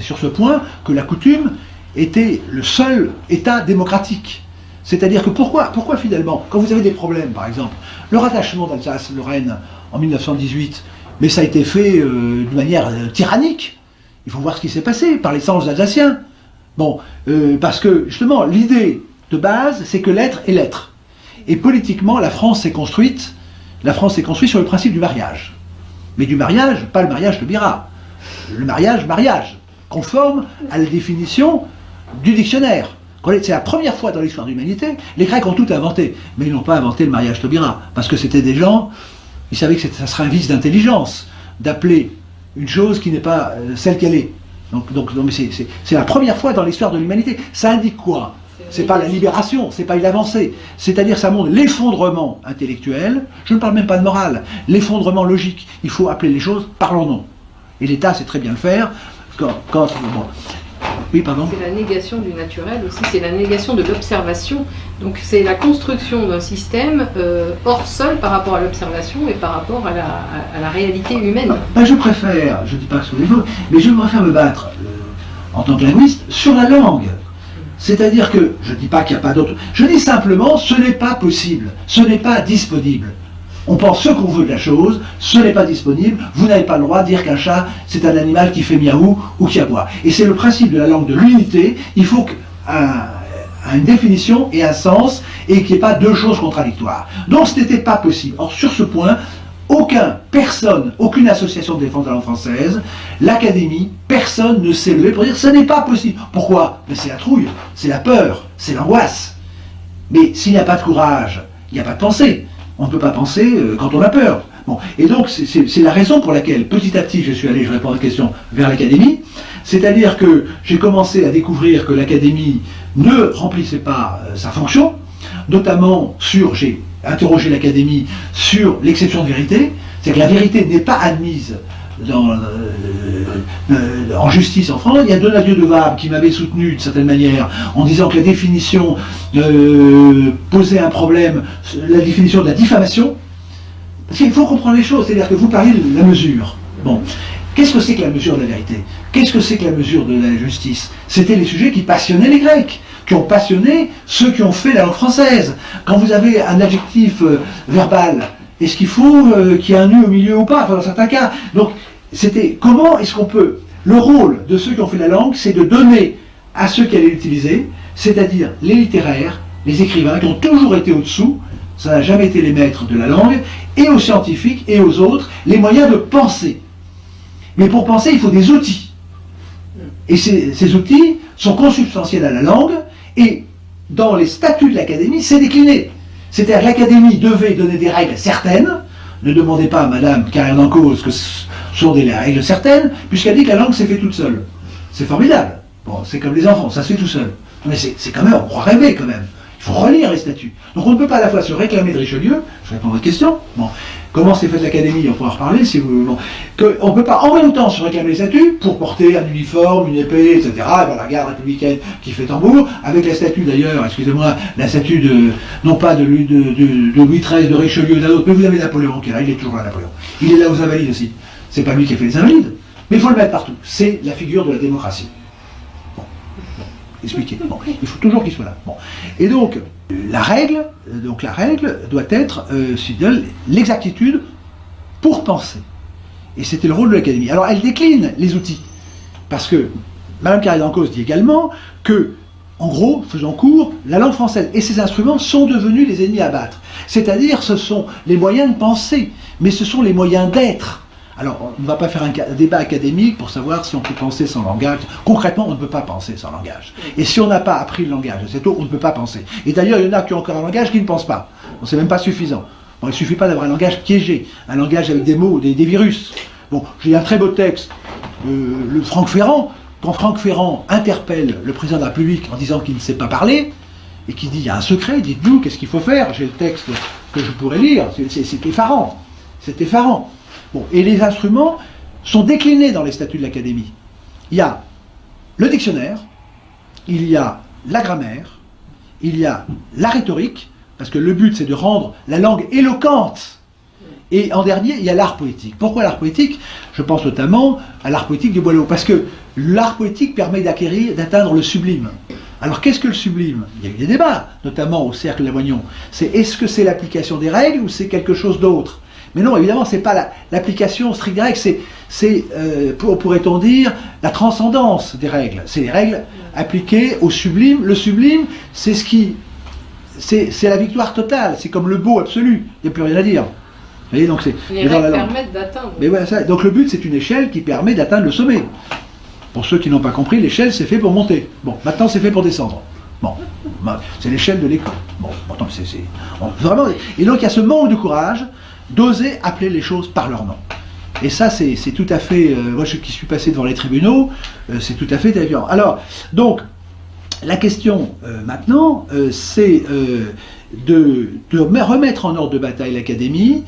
sur ce point que la coutume était le seul État démocratique. C'est-à-dire que pourquoi finalement, quand vous avez des problèmes, par exemple, le rattachement d'Alsace-Lorraine en 1918, mais ça a été fait de manière tyrannique. Il faut voir ce qui s'est passé par les singes alsaciens. Bon, parce que justement, l'idée de base, c'est que l'être est l'être. Et politiquement, la France s'est construite sur le principe du mariage. Mais du mariage, pas le mariage de Bira. Le mariage, conforme à la définition du dictionnaire. C'est la première fois dans l'histoire de l'humanité, les Grecs ont tout inventé, mais ils n'ont pas inventé le mariage Taubira, parce que c'était des gens, ils savaient que ça serait un vice d'intelligence, d'appeler une chose qui n'est pas celle qu'elle est. Donc non, mais c'est la première fois dans l'histoire de l'humanité. Ça indique quoi? C'est pas la libération, c'est pas une avancée. C'est-à-dire ça montre l'effondrement intellectuel, je ne parle même pas de morale, l'effondrement logique. Il faut appeler les choses par leur nom. Et l'État sait très bien le faire quand oui, pardon. C'est la négation du naturel aussi, c'est la négation de l'observation. Donc c'est la construction d'un système hors sol par rapport à l'observation et par rapport à la réalité humaine. Je préfère, je ne dis pas que ce sont des fautes, mais je préfère me battre en tant que linguiste sur la langue. C'est-à-dire que, je ne dis pas qu'il n'y a pas d'autre, je dis simplement, ce n'est pas possible, ce n'est pas disponible. On pense ce qu'on veut de la chose, ce n'est pas disponible, vous n'avez pas le droit de dire qu'un chat, c'est un animal qui fait miaou ou qui aboie. Et c'est le principe de la langue de l'unité, il faut une définition et un sens, et qu'il n'y ait pas deux choses contradictoires. Donc ce n'était pas possible. Or sur ce point, aucune association de défense de la langue française, l'Académie, personne ne s'est levé pour dire ce n'est pas possible. Pourquoi? Mais c'est la trouille, c'est la peur, c'est l'angoisse. Mais s'il n'y a pas de courage, il n'y a pas de pensée. On ne peut pas penser quand on a peur. Bon. Et donc, c'est la raison pour laquelle, petit à petit, je suis allé, je réponds à la question, vers l'Académie. C'est-à-dire que j'ai commencé à découvrir que l'Académie ne remplissait pas sa fonction, notamment j'ai interrogé l'Académie sur l'exception de vérité, c'est-à-dire que la vérité n'est pas admise en justice en France. Il y a Donadieu de Vabre qui m'avait soutenu d'une certaine manière en disant que la définition posait un problème, la définition de la diffamation, parce qu'il faut comprendre les choses, c'est-à-dire que vous parlez de la mesure. Bon, qu'est-ce que c'est que la mesure de la vérité? Qu'est-ce que c'est que la mesure de la justice? C'était les sujets qui passionnaient les Grecs, qui ont passionné ceux qui ont fait la langue française. Quand vous avez un adjectif verbal, est-ce qu'il faut qu'il y ait un nu au milieu ou pas? Enfin, dans certains cas. Donc, c'était comment est-ce qu'on peut... Le rôle de ceux qui ont fait la langue, c'est de donner à ceux qui allaient l'utiliser, c'est-à-dire les littéraires, les écrivains, qui ont toujours été au-dessous, ça n'a jamais été les maîtres de la langue, et aux scientifiques et aux autres, les moyens de penser. Mais pour penser, il faut des outils. Et ces outils sont consubstantiels à la langue, et dans les statuts de l'Académie, c'est décliné. C'est-à-dire que l'Académie devait donner des règles certaines. Ne demandez pas à Madame Carrière d'Encausse que ce sont des règles certaines, puisqu'elle dit que la langue s'est fait toute seule. C'est formidable. Bon, c'est comme les enfants, ça se fait tout seul. Mais c'est quand même, on croit rêver quand même. Il faut relire les statuts. Donc on ne peut pas à la fois se réclamer de Richelieu, je réponds à votre question, bon, comment s'est faite l'Académie, on pourra en reparler si vous... Bon, on ne peut pas en même temps se réclamer les statuts pour porter un uniforme, une épée, etc., avoir la garde républicaine qui fait tambour, avec la statue d'ailleurs, excusez-moi, la statue non pas de Louis XIII, de Richelieu, d'un autre, mais vous avez Napoléon qui est là, il est toujours là, Napoléon. Il est là aux Invalides aussi. C'est pas lui qui a fait les Invalides, mais il faut le mettre partout. C'est la figure de la démocratie. Expliquer. Bon, il faut toujours qu'il soit là. Bon. Et donc la règle doit être l'exactitude pour penser. Et c'était le rôle de l'Académie. Alors elle décline les outils. Parce que Mme Carrière d'Encausse dit également que, en gros, faisant court, la langue française et ses instruments sont devenus les ennemis à battre. C'est-à-dire ce sont les moyens de penser, mais ce sont les moyens d'être. Alors, on ne va pas faire un débat académique pour savoir si on peut penser sans langage. Concrètement, on ne peut pas penser sans langage. Et si on n'a pas appris le langage assez tôt, on ne peut pas penser. Et d'ailleurs, il y en a qui ont encore un langage qui ne pense pas. Bon, c'est même pas suffisant. Bon, il ne suffit pas d'avoir un langage piégé, un langage avec des mots, des virus. Bon, j'ai un très beau texte, le Franck Ferrand. Quand Franck Ferrand interpelle le président de la République en disant qu'il ne sait pas parler, et qu'il dit, il y a un secret, dites-nous, qu'est-ce qu'il faut faire? J'ai le texte que je pourrais lire, c'est effarant. C'est effarant. Bon, et les instruments sont déclinés dans les statuts de l'Académie. Il y a le dictionnaire, il y a la grammaire, il y a la rhétorique, parce que le but c'est de rendre la langue éloquente. Et en dernier, il y a l'art poétique. Pourquoi l'art poétique? Je pense notamment à l'art poétique de Boileau, parce que l'art poétique permet d'atteindre le sublime. Alors qu'est-ce que le sublime? Il y a eu des débats, notamment au Cercle Lamoignon. Est-ce que c'est l'application des règles ou c'est quelque chose d'autre? Mais non, évidemment, c'est pas l'application stricte des règles, c'est pourrait-on dire, la transcendance des règles. C'est les règles appliquées au sublime. Le sublime, c'est la victoire totale, c'est comme le beau absolu, il n'y a plus rien à dire. Vous voyez, donc les règles permettent d'atteindre. Mais voilà, ça. Donc le but, c'est une échelle qui permet d'atteindre le sommet. Pour ceux qui n'ont pas compris, l'échelle, c'est fait pour monter. Bon, maintenant, c'est fait pour descendre. Bon, c'est l'échelle de l'école. Bon, pourtant, vraiment. Et donc, il y a ce manque de courage d'oser appeler les choses par leur nom. Et ça, c'est tout à fait... moi, qui suis passé devant les tribunaux, c'est tout à fait évident. Alors, donc, la question, maintenant, c'est de remettre en ordre de bataille l'académie,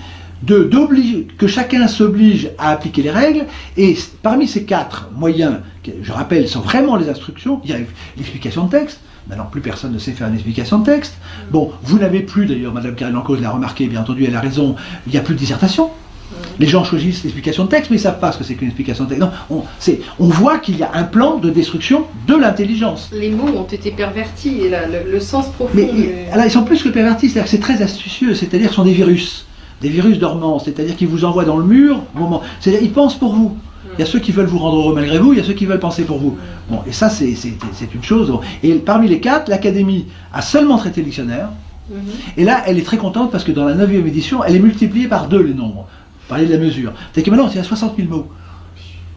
que chacun s'oblige à appliquer les règles, et parmi ces 4 moyens, je rappelle, sont vraiment les instructions. Il y a l'explication de texte. Maintenant, plus personne ne sait faire une explication de texte. Bon, vous n'avez plus, d'ailleurs, Madame Karine Lancause l'a remarqué, bien entendu, elle a raison, il n'y a plus de dissertation. Les gens choisissent l'explication de texte, mais ils ne savent pas ce que c'est qu'une explication de texte. Non, on voit qu'il y a un plan de destruction de l'intelligence. Les mots ont été pervertis, et le sens profond... Alors, ils sont plus que pervertis, c'est-à-dire que c'est très astucieux, c'est-à-dire que ce sont des virus dormants, c'est-à-dire qu'ils vous envoient dans le mur, c'est-à-dire ils pensent pour vous. Il y a ceux qui veulent vous rendre heureux malgré vous, il y a ceux qui veulent penser pour vous. Bon, et ça, c'est une chose. Et parmi les 4, l'Académie a seulement traité le dictionnaire. Et là, elle est très contente parce que dans la 9e édition, elle est multipliée par 2 les nombres. Parler de la mesure. C'est que maintenant, il y a 60 000 mots.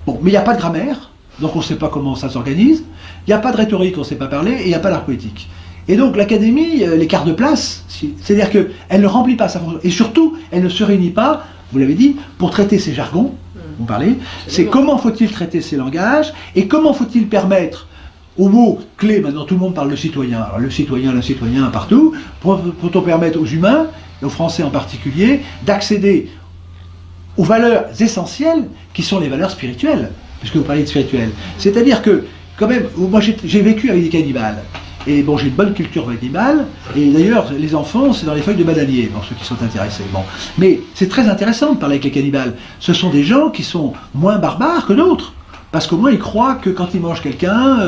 Bon, mais il n'y a pas de grammaire, donc on ne sait pas comment ça s'organise. Il n'y a pas de rhétorique, on ne sait pas parler, et il n'y a pas d'art poétique. Et donc l'Académie, l'écart de place, c'est-à-dire qu'elle ne remplit pas sa fonction. Et surtout, elle ne se réunit pas, vous l'avez dit, pour traiter ces jargons. Vous parlez, c'est comment faut-il traiter ces langages et comment faut-il permettre aux mots clés, maintenant tout le monde parle de citoyen, alors le citoyen partout, pour permettre aux humains, aux Français en particulier, d'accéder aux valeurs essentielles qui sont les valeurs spirituelles, puisque vous parlez de spirituel. C'est-à-dire que, quand même, moi j'ai vécu avec des cannibales. Et bon, j'ai une bonne culture cannibale, et d'ailleurs, les enfants, c'est dans les feuilles de bananier, pour ceux qui sont intéressés. Bon. Mais c'est très intéressant de parler avec les cannibales. Ce sont des gens qui sont moins barbares que d'autres, parce qu'au moins ils croient que quand ils mangent quelqu'un,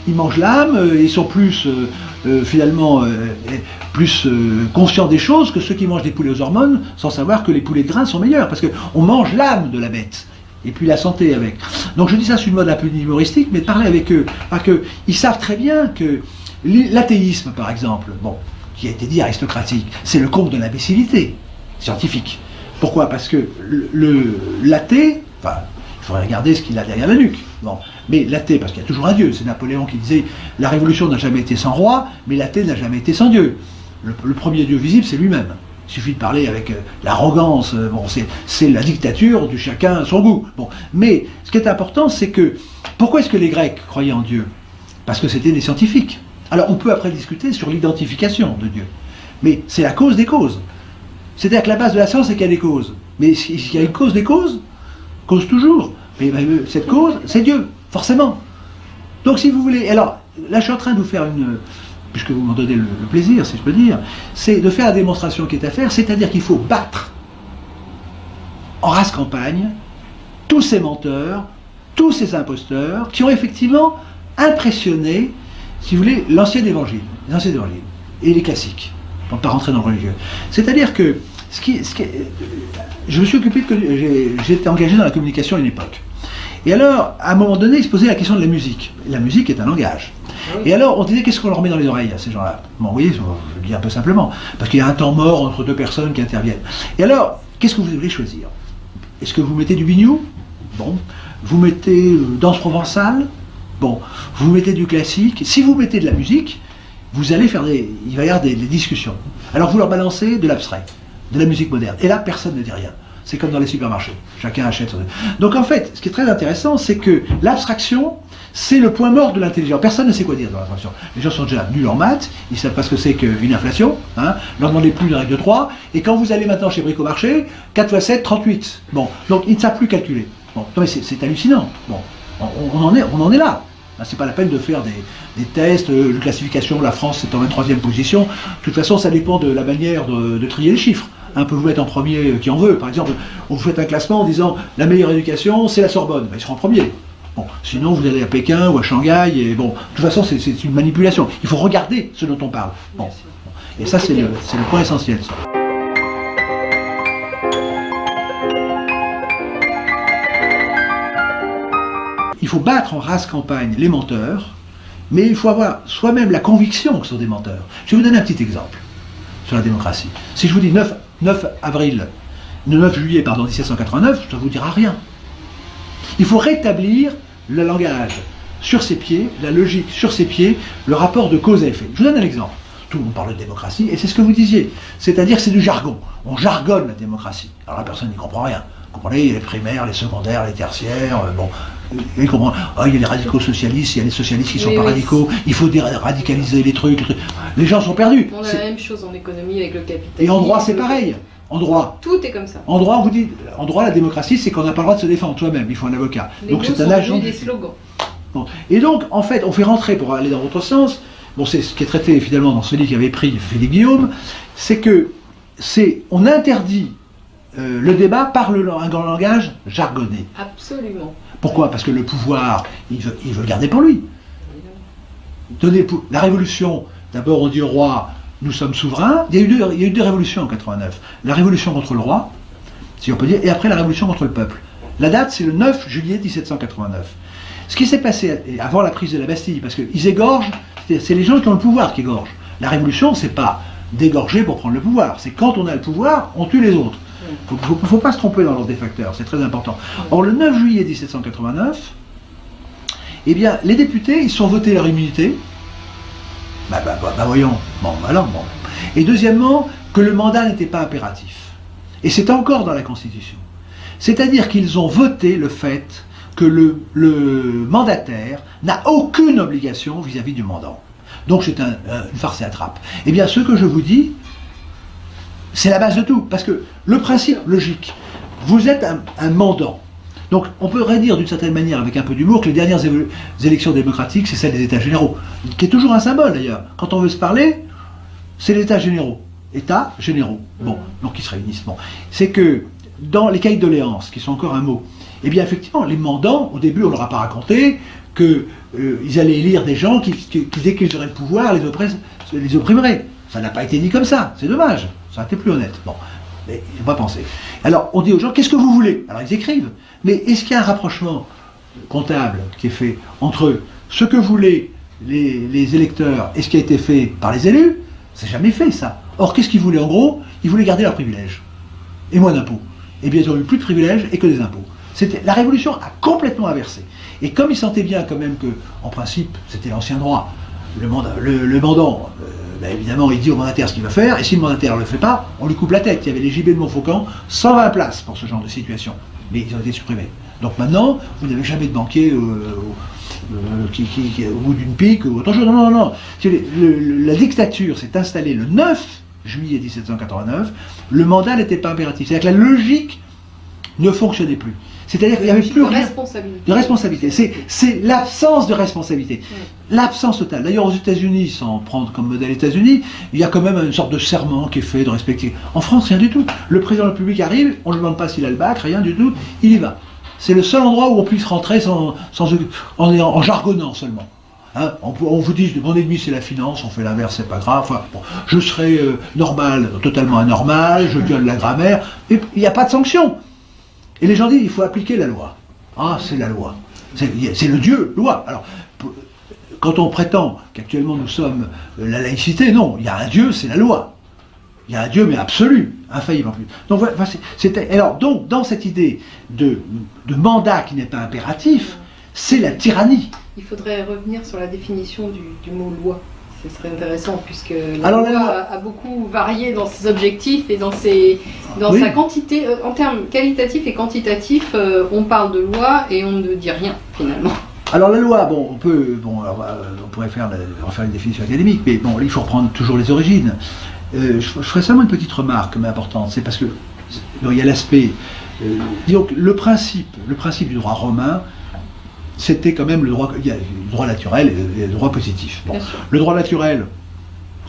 ils mangent l'âme, ils sont plus, conscients des choses que ceux qui mangent des poulets aux hormones, sans savoir que les poulets de grains sont meilleurs, parce qu'on mange l'âme de la bête. Et puis la santé avec. Donc je dis ça sur une mode un peu humoristique, mais de parler avec eux, parce qu'ils savent très bien que l'athéisme, par exemple, bon, qui a été dit aristocratique, c'est le comble de l'imbécilité scientifique. Pourquoi? Parce que l'athée, enfin, il faudrait regarder ce qu'il a derrière la nuque. Bon. Mais l'athée, parce qu'il y a toujours un Dieu, c'est Napoléon qui disait la révolution n'a jamais été sans roi, mais l'athée n'a jamais été sans Dieu. Le premier Dieu visible, c'est lui-même. Il suffit de parler avec l'arrogance, bon, c'est la dictature du chacun à son goût. Bon. Mais ce qui est important, c'est que, pourquoi est-ce que les Grecs croyaient en Dieu? Parce que c'était des scientifiques. Alors on peut après discuter sur l'identification de Dieu. Mais c'est la cause des causes. C'est-à-dire que la base de la science, c'est qu'il y a des causes. Mais s'il y a une cause des causes, cause toujours. Mais cette cause, c'est Dieu, forcément. Donc si vous voulez, alors là je suis en train de vous faire puisque vous m'en donnez le plaisir, si je peux dire, c'est de faire la démonstration qui est à faire, c'est-à-dire qu'il faut battre en race campagne tous ces menteurs, tous ces imposteurs qui ont effectivement impressionné, si vous voulez, l'ancien évangile, les anciens évangiles et les classiques, pour ne pas rentrer dans le religieux. C'est-à-dire que je me suis occupé j'étais engagé dans la communication à une époque. Et alors, à un moment donné, il se posait la question de la musique. La musique est un langage. Et alors, on disait, qu'est-ce qu'on leur met dans les oreilles à ces gens-là? Bon, vous voyez, je le dis un peu simplement, parce qu'il y a un temps mort entre 2 personnes qui interviennent. Et alors, qu'est-ce que vous voulez choisir? Est-ce que vous mettez du biniou? Bon. Vous mettez danse provençale? Bon. Vous mettez du classique? Si vous mettez de la musique, il va y avoir des discussions. Alors, vous leur balancez de l'abstrait, de la musique moderne. Et là, personne ne dit rien. C'est comme dans les supermarchés. Chacun achète son... Donc en fait, ce qui est très intéressant, c'est que l'abstraction, c'est le point mort de l'intelligence. Personne ne sait quoi dire dans l'abstraction. Les gens sont déjà nuls en maths, ils ne savent pas ce que c'est qu'une inflation, hein, leur demandez plus de règle de 3, et quand vous allez maintenant chez Bricomarché, 4 x 7, 38. Bon, donc ils ne savent plus calculer. Bon, c'est hallucinant. Bon, on en est là. C'est pas la peine de faire des tests, de classification, la France est en 23e position. De toute façon, ça dépend de la manière de trier les chiffres. On peut vous mettre en premier qui en veut. Par exemple, on vous fait un classement en disant la meilleure éducation, c'est la Sorbonne. Ben, ils seront en premier. Bon, sinon, vous allez à Pékin ou à Shanghai, et bon, de toute façon, c'est une manipulation. Il faut regarder ce dont on parle. Bon. Et ça, c'est le point essentiel. Ça. Il faut battre en race campagne les menteurs, mais il faut avoir soi-même la conviction que ce sont des menteurs. Je vais vous donner un petit exemple sur la démocratie. Si je vous dis 9 juillet 1789, ça ne vous dira rien. Il faut rétablir le langage sur ses pieds, la logique sur ses pieds, le rapport de cause à effet. Je vous donne un exemple. Tout le monde parle de démocratie, et c'est ce que vous disiez. C'est-à-dire que c'est du jargon. On jargonne la démocratie. Alors la personne n'y comprend rien. Vous comprenez, il y a les primaires, les secondaires, les tertiaires, bon, il comprend. Oh, il y a les radicaux socialistes, il y a les socialistes qui ne sont pas radicaux, il faut radicaliser les trucs. Les gens sont perdus. On a la même chose en économie avec le capitalisme. Et en droit, c'est pareil. En droit, tout est comme ça. En droit, on vous dit, en droit, la démocratie, c'est qu'on n'a pas le droit de se défendre soi-même. Il faut un avocat. Donc c'est un agent des slogans. Bon. Et donc, en fait, on fait rentrer, pour aller dans votre sens, bon, c'est ce qui est traité finalement dans ce livre qu'avait pris Philippe Guillaume, c'est que on interdit le débat par un langage jargonné. Absolument. Pourquoi? Parce que le pouvoir, il veut le garder pour lui. La révolution, d'abord on dit au roi, nous sommes souverains. Il y a eu deux révolutions en 89. La révolution contre le roi, si on peut dire, et après la révolution contre le peuple. La date, c'est le 9 juillet 1789. Ce qui s'est passé avant la prise de la Bastille, parce qu'ils égorgent, c'est les gens qui ont le pouvoir qui égorgent. La révolution, c'est pas d'égorger pour prendre le pouvoir, c'est quand on a le pouvoir, on tue les autres. Il ne faut pas se tromper dans l'ordre des facteurs, c'est très important. Or, le 9 juillet 1789, eh bien, les députés, ils sont votés leur immunité. Voyons. Bon. Et deuxièmement, que le mandat n'était pas impératif. Et c'est encore dans la Constitution. C'est-à-dire qu'ils ont voté le fait que le mandataire n'a aucune obligation vis-à-vis du mandant. Donc c'est une farce et attrape. Eh bien, ce que je vous dis, c'est la base de tout. Parce que le principe logique, vous êtes un mandant. Donc on pourrait dire d'une certaine manière, avec un peu d'humour, que les dernières élections démocratiques, c'est celle des États généraux, qui est toujours un symbole d'ailleurs. Quand on veut se parler, c'est les États généraux. États généraux. Bon, donc ils se réunissent. Bon. C'est que dans les cahiers de doléances, qui sont encore un mot, eh bien effectivement, les mandants, au début on ne leur a pas raconté qu'ils allaient élire des gens qui, dès qu'ils auraient le pouvoir, les opprimeraient. Ça n'a pas été dit comme ça, c'est dommage, ça a été plus honnête. Bon, mais il ne faut pas penser. Alors on dit aux gens, qu'est-ce que vous voulez? Alors ils écrivent. Mais est-ce qu'il y a un rapprochement comptable qui est fait entre ce que voulaient les électeurs et ce qui a été fait par les élus? C'est jamais fait ça. Or, qu'est-ce qu'ils voulaient en gros? Ils voulaient garder leurs privilèges et moins d'impôts. Eh bien, ils ont eu plus de privilèges et que des impôts. La révolution a complètement inversé. Et comme ils sentaient bien quand même que, en principe, c'était l'ancien droit, le mandant, évidemment, il dit au mandataire ce qu'il va faire, et si le mandataire ne le fait pas, on lui coupe la tête. Il y avait les JB de Montfaucon, 120 places pour ce genre de situation. Mais ils ont été supprimés. Donc maintenant, vous n'avez jamais de banquier au bout d'une pique ou autre chose. Non. La dictature s'est installée le 9 juillet 1789. Le mandat n'était pas impératif. C'est-à-dire que la logique ne fonctionnait plus. C'est-à-dire qu'il n'y avait plus rien de responsabilité. C'est l'absence de responsabilité. L'absence totale. D'ailleurs, aux États-Unis, sans prendre comme modèle les États-Unis, il y a quand même une sorte de serment qui est fait de respecter. En France, rien du tout. Le président de la République arrive, on ne lui demande pas s'il a le bac, rien du tout, il y va. C'est le seul endroit où on puisse rentrer en jargonnant seulement. Hein, on vous dit, mon ennemi c'est la finance, on fait l'inverse, c'est pas grave. Enfin, bon, je serai normal, totalement anormal, je viole la grammaire, et il n'y a pas de sanction. Et les gens disent, il faut appliquer la loi. Ah, c'est la loi. C'est le Dieu, loi. Alors, quand on prétend qu'actuellement nous sommes la laïcité, non, il y a un Dieu, c'est la loi. Il y a un Dieu, mais absolu, infaillible en plus. Donc, voilà, alors, donc, dans cette idée de mandat qui n'est pas impératif, c'est la tyrannie. Il faudrait revenir sur la définition du mot loi. Ce serait intéressant, puisque la loi a beaucoup varié dans ses objectifs et dans sa quantité. En termes qualitatifs et quantitatifs, on parle de loi et on ne dit rien, finalement. Alors la loi, on pourrait faire une définition académique, mais bon, il faut reprendre toujours les origines. Je ferai seulement une petite remarque, mais importante, c'est parce que il y a l'aspect, disons que le principe du droit romain, c'était quand même le droit naturel et le droit positif. Bon. Le droit naturel,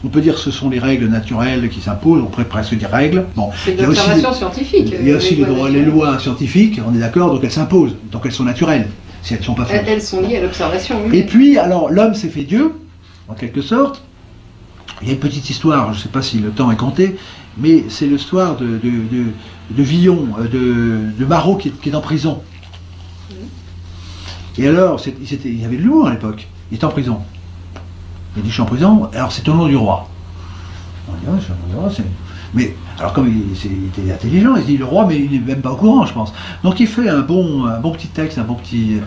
On peut dire que ce sont les règles naturelles qui s'imposent, on pourrait presque dire règles. Bon, c'est une observation scientifique. Il y a aussi les lois scientifiques, on est d'accord, donc elles s'imposent, donc elles sont naturelles, si elles ne sont pas fausses. Elles sont liées à l'observation. Et puis, alors, l'homme s'est fait Dieu, en quelque sorte. Il y a une petite histoire, je ne sais pas si le temps est compté, mais c'est l'histoire de Villon, de Marot qui est en prison. Et alors, il y avait de l'humour à l'époque, il était en prison. Il dit, je suis en prison, alors c'est au nom du roi. On dit, ouais, c'est au nom du roi, c'est... Mais, alors comme il était intelligent, il se dit, le roi, mais il n'est même pas au courant, je pense. Donc il fait un bon petit texte, un bon petit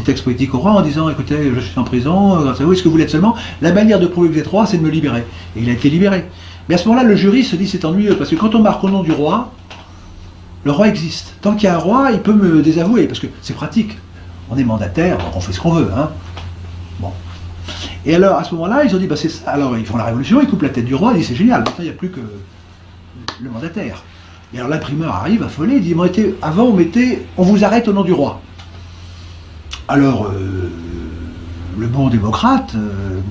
texte poétique au roi en disant, écoutez, je suis en prison, grâce à vous, est-ce que vous l'êtes seulement? La manière de prouver que vous êtes roi, c'est de me libérer. Et il a été libéré. Mais à ce moment-là, le jury se dit, c'est ennuyeux, parce que quand on marque au nom du roi, le roi existe. Tant qu'il y a un roi, il peut me désavouer, parce que c'est pratique. On est mandataire, donc on fait ce qu'on veut. Hein. Bon. Et alors, à ce moment-là, ils ont dit, bah, alors ils font la révolution, ils coupent la tête du roi, ils disent, c'est génial, maintenant il n'y a plus que le mandataire. Et alors l'imprimeur arrive, affolé, il dit, avant on vous arrête au nom du roi. Alors, le bon démocrate,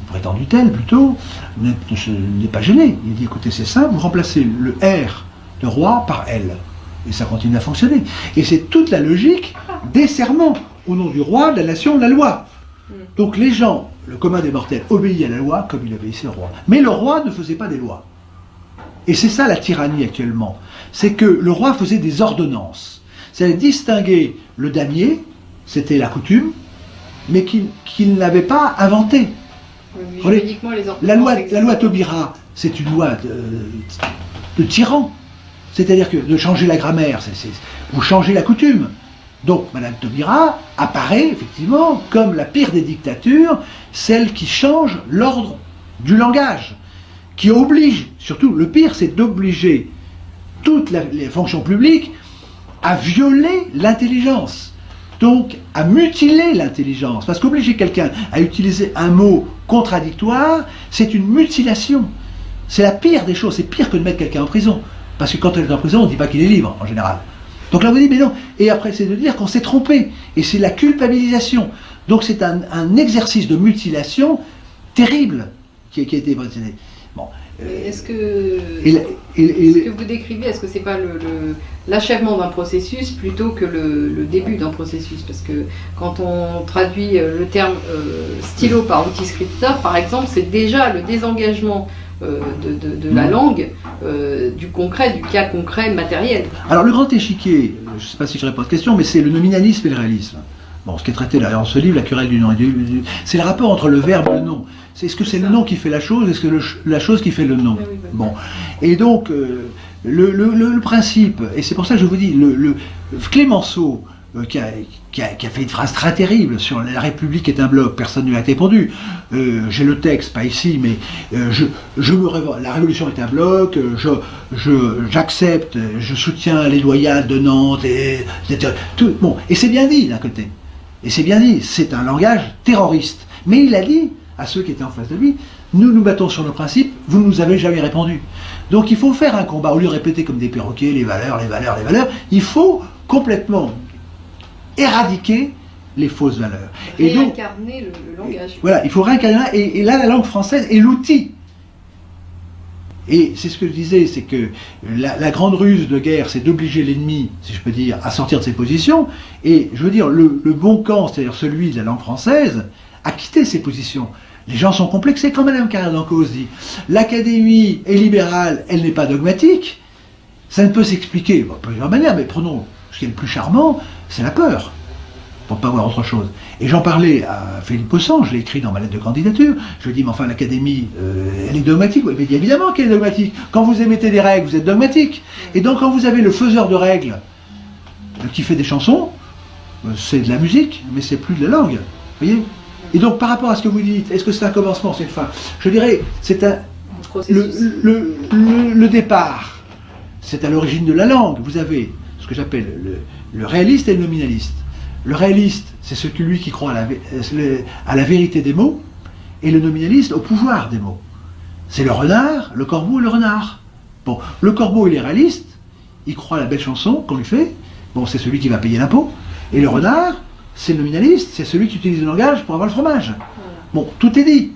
prétendu tel plutôt, n'est pas gêné. Il dit, écoutez, c'est simple, vous remplacez le R de roi par L. Et ça continue à fonctionner. Et c'est toute la logique des serments au nom du roi, de la nation, de la loi. Donc les gens, le commun des mortels, obéit à la loi comme il obéissait au roi. Mais le roi ne faisait pas des lois. Et c'est ça la tyrannie actuellement. C'est que le roi faisait des ordonnances. C'est distinguer le damier, c'était la coutume, mais qu'il n'avait pas inventé. Oui, la loi Taubira, c'est une loi de tyran. C'est-à-dire que de changer la grammaire, vous changez la coutume. Donc Madame Taubira apparaît effectivement comme la pire des dictatures, celle qui change l'ordre du langage, qui oblige, surtout le pire c'est d'obliger toutes les fonctions publiques à violer l'intelligence, donc à mutiler l'intelligence, parce qu'obliger quelqu'un à utiliser un mot contradictoire, c'est une mutilation. C'est la pire des choses, c'est pire que de mettre quelqu'un en prison, parce que quand elle est en prison, on ne dit pas qu'il est libre en général. Donc là, on vous dit, mais non. Et après, c'est de dire qu'on s'est trompé. Et c'est la culpabilisation. Donc c'est un exercice de mutilation terrible qui a été présenté. Bon. Est-ce que ce que vous décrivez, est-ce que c'est pas l'achèvement d'un processus plutôt que le début d'un processus? Parce que quand on traduit le terme stylo par outil scripteur, par exemple, c'est déjà le désengagement de la langue, du concret, du cas concret, matériel. Alors le grand échiquier, je ne sais pas si je réponds à votre question, mais c'est le nominalisme et le réalisme. Bon, ce qui est traité là dans ce livre, la querelle du nom, c'est le rapport entre le verbe et le nom. Est-ce que c'est le nom qui fait la chose, est-ce que la chose qui fait le nom? Oui. Bon, et donc le principe, et c'est pour ça que je vous dis, Clémenceau, qui a fait une phrase très terrible sur la République est un bloc, personne ne lui a répondu. J'ai le texte, pas ici, mais la Révolution est un bloc, j'accepte, je soutiens les loyales de Nantes, tout, bon, et c'est bien dit d'un côté. Et c'est bien dit, c'est un langage terroriste. Mais il a dit à ceux qui étaient en face de lui, nous nous battons sur nos principes, vous ne nous avez jamais répondu. Donc il faut faire un combat, au lieu de répéter comme des perroquets, les valeurs, il faut complètement éradiquer les fausses valeurs. Et donc réincarner le langage. Voilà, il faut réincarner, et là la langue française est l'outil. Et c'est ce que je disais, c'est que la grande ruse de guerre, c'est d'obliger l'ennemi, si je peux dire, à sortir de ses positions, et je veux dire, le bon camp, c'est-à-dire celui de la langue française, a quitté ses positions. Les gens sont complexés, comme Mme Carrère d'Encausse dit. L'Académie est libérale, elle n'est pas dogmatique, ça ne peut s'expliquer de plusieurs manières, mais prenons ce qui est le plus charmant, c'est la peur, pour ne pas voir autre chose. Et j'en parlais à Philippe Possan, je l'ai écrit dans ma lettre de candidature, je lui ai dit, mais enfin l'Académie, elle est dogmatique. Il m'a dit, évidemment qu'elle est dogmatique. Quand vous émettez des règles, vous êtes dogmatique. Et donc quand vous avez le faiseur de règles qui fait des chansons, c'est de la musique, mais c'est plus de la langue. Vous voyez? Et donc par rapport à ce que vous dites, est-ce que c'est un commencement, c'est une fin? Je dirais, c'est le départ, c'est à l'origine de la langue. Vous avez ce que j'appelle le réaliste et le nominaliste. Le réaliste, c'est celui qui croit à la vérité des mots, et le nominaliste au pouvoir des mots. C'est le renard, le corbeau et le renard. Bon, le corbeau, il est réaliste, il croit à la belle chanson qu'on lui fait, bon, c'est celui qui va payer l'impôt, et le renard, c'est le nominaliste, c'est celui qui utilise le langage pour avoir le fromage. Bon, tout est dit.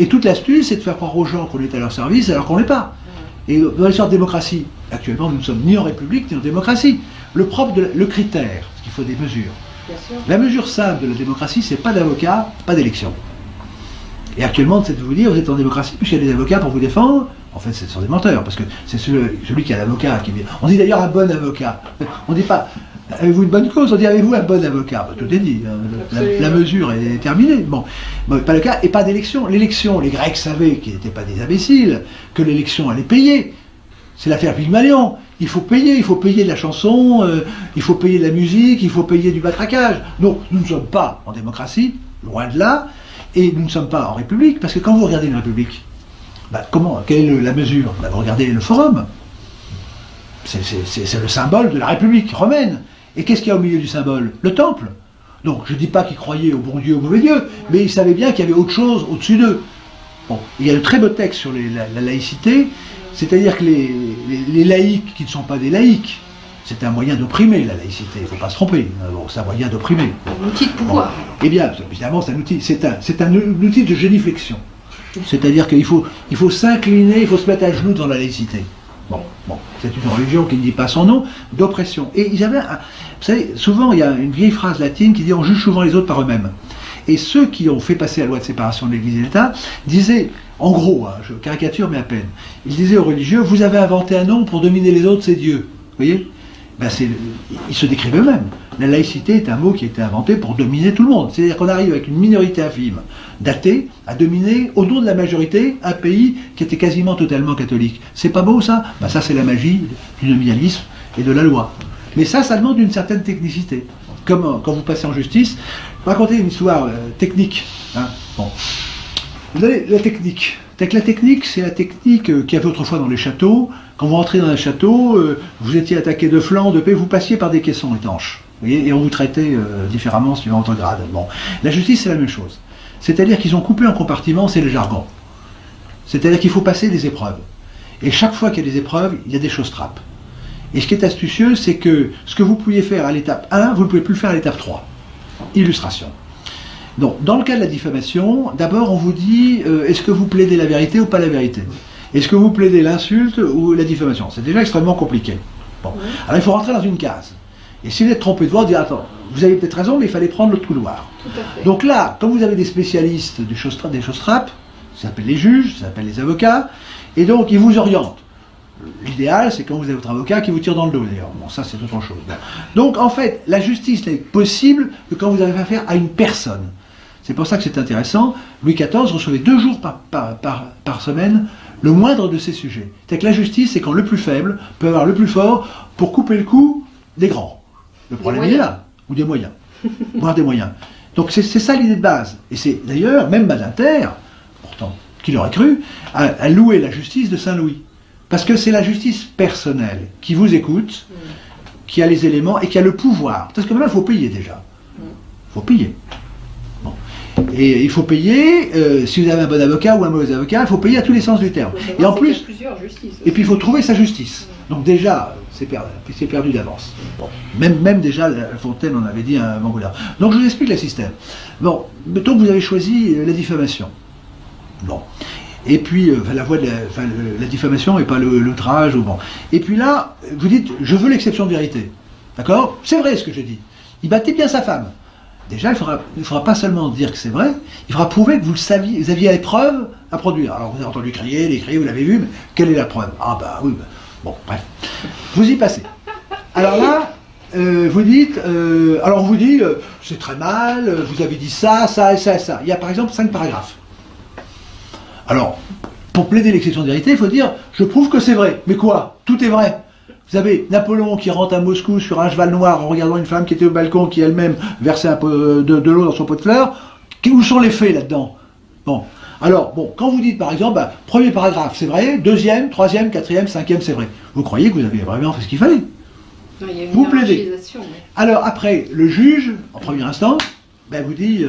Et toute l'astuce, c'est de faire croire aux gens qu'on est à leur service alors qu'on ne l'est pas. Et dans l'histoire de démocratie, actuellement, nous ne sommes ni en république ni en démocratie. Le critère, parce qu'il faut des mesures. La mesure simple de la démocratie, c'est pas d'avocat, pas d'élection. Et actuellement, c'est de vous dire, vous êtes en démocratie, puisqu'il y a des avocats pour vous défendre. En fait, ce sont des menteurs, parce que c'est celui qui a l'avocat qui vient. On dit d'ailleurs un bon avocat. On ne dit pas, avez-vous une bonne cause? On dit, avez-vous un bon avocat? Tout est dit. La mesure est terminée. Bon, pas le cas, et pas d'élection. L'élection, les Grecs savaient qu'ils n'étaient pas des imbéciles, que l'élection allait payer. C'est l'affaire Pygmalion. Il faut payer de la chanson, il faut payer de la musique, il faut payer du matraquage. Donc, nous ne sommes pas en démocratie, loin de là, et nous ne sommes pas en république, parce que quand vous regardez une république, quelle est la mesure? Vous regardez le forum. C'est le symbole de la république romaine. Et qu'est-ce qu'il y a au milieu du symbole? Le temple. Donc, je ne dis pas qu'ils croyaient au bon Dieu, au mauvais Dieu, mais ils savaient bien qu'il y avait autre chose au-dessus d'eux. Bon, il y a de très beaux textes sur la laïcité, c'est-à-dire que les laïcs qui ne sont pas des laïcs, c'est un moyen d'opprimer la laïcité, il ne faut pas se tromper, c'est un moyen d'opprimer. Un outil de pouvoir. Bon. Eh bien, évidemment, c'est un outil de géniflexion. C'est-à-dire qu'il faut s'incliner, il faut se mettre à genoux dans la laïcité. Bon, c'est une religion qui ne dit pas son nom, d'oppression. Et vous savez, souvent il y a une vieille phrase latine qui dit on juge souvent les autres par eux-mêmes. Et ceux qui ont fait passer la loi de séparation de l'Église et de l'État disaient, en gros, je caricature mais à peine, ils disaient aux religieux, vous avez inventé un nom pour dominer les autres, c'est Dieu. Vous voyez? Ils se décrivent eux-mêmes. La laïcité est un mot qui a été inventé pour dominer tout le monde. C'est-à-dire qu'on arrive avec une minorité infime d'athées à dominer, au nom de la majorité, un pays qui était quasiment totalement catholique. C'est pas beau ça? Ça c'est la magie du nominalisme et de la loi. Mais ça demande une certaine technicité. Comme quand vous passez en justice, racontez une histoire technique. Vous avez la technique. La technique, c'est la technique qu'il y avait autrefois dans les châteaux. Quand vous rentrez dans un château, vous étiez attaqué de flanc, de paix, vous passiez par des caissons étanches. Vous voyez, et on vous traitait différemment suivant votre grade. Bon. La justice, c'est la même chose. C'est-à-dire qu'ils ont coupé en compartiments, c'est le jargon. C'est-à-dire qu'il faut passer des épreuves. Et chaque fois qu'il y a des épreuves, il y a des choses trappes. Et ce qui est astucieux, c'est que ce que vous pouviez faire à l'étape 1, vous ne pouvez plus le faire à l'étape 3. Illustration. Donc, dans le cas de la diffamation, d'abord on vous dit est-ce que vous plaidez la vérité ou pas la vérité? Est-ce que vous plaidez l'insulte ou la diffamation? C'est déjà extrêmement compliqué. Bon. Alors il faut rentrer dans une case. Et si vous êtes trompé de voie, on dit attends, vous avez peut-être raison, mais il fallait prendre l'autre couloir. Donc là, comme vous avez des spécialistes des choses trappes, ça s'appelle les juges, ça s'appelle les avocats, et donc ils vous orientent. L'idéal, c'est quand vous avez votre avocat qui vous tire dans le dos, d'ailleurs. Bon, ça, c'est autre chose. Donc, en fait, la justice n'est possible que quand vous avez affaire à une personne. C'est pour ça que c'est intéressant. Louis XIV recevait 2 jours par semaine le moindre de ces sujets. C'est-à-dire que la justice, c'est quand le plus faible peut avoir le plus fort pour couper le cou des grands. Le problème est là. Ou des moyens. Voire des moyens. Donc, c'est ça l'idée de base. Et c'est d'ailleurs, même Badinter, pourtant, qui l'aurait cru, a loué la justice de Saint-Louis. Parce que c'est la justice personnelle qui vous écoute, qui a les éléments et qui a le pouvoir. Parce que maintenant, il faut payer déjà. Il faut payer. Bon. Et il faut payer, si vous avez un bon avocat ou un mauvais avocat, il faut payer à tous les sens du terme. Et en plus, et puis il faut trouver sa justice. Donc déjà, c'est perdu d'avance. Bon. Même déjà, La Fontaine en avait dit un Mangoulard. Donc je vous explique le système. Bon, mettons que vous avez choisi la diffamation. Bon. Et puis, la diffamation et pas l'outrage. Bon. Et puis là, vous dites, je veux l'exception de vérité. D'accord? C'est vrai ce que je dis. Il battait bien sa femme. Déjà, il ne faudra pas seulement dire que c'est vrai, il faudra prouver que vous aviez la preuve à produire. Alors, vous avez entendu crier, les cris, vous l'avez vu, mais quelle est la preuve? Ah bah oui, bon, bref. Vous y passez. Alors là, vous dites, alors on vous dit, c'est très mal, vous avez dit ça, ça et ça et ça. Il y a par exemple 5 paragraphes. Alors, pour plaider l'exception de vérité, il faut dire, je prouve que c'est vrai. Mais quoi? Tout est vrai. Vous avez Napoléon qui rentre à Moscou sur un cheval noir en regardant une femme qui était au balcon, qui elle-même versait un peu de l'eau dans son pot de fleurs. Où sont les faits là-dedans? Bon. Alors, quand vous dites par exemple, premier paragraphe, c'est vrai, deuxième, troisième, quatrième, cinquième, c'est vrai. Vous croyez que vous avez vraiment fait ce qu'il fallait? Non, il y a une vous plaidez. Mais... Alors après, le juge, en première instance, vous dit...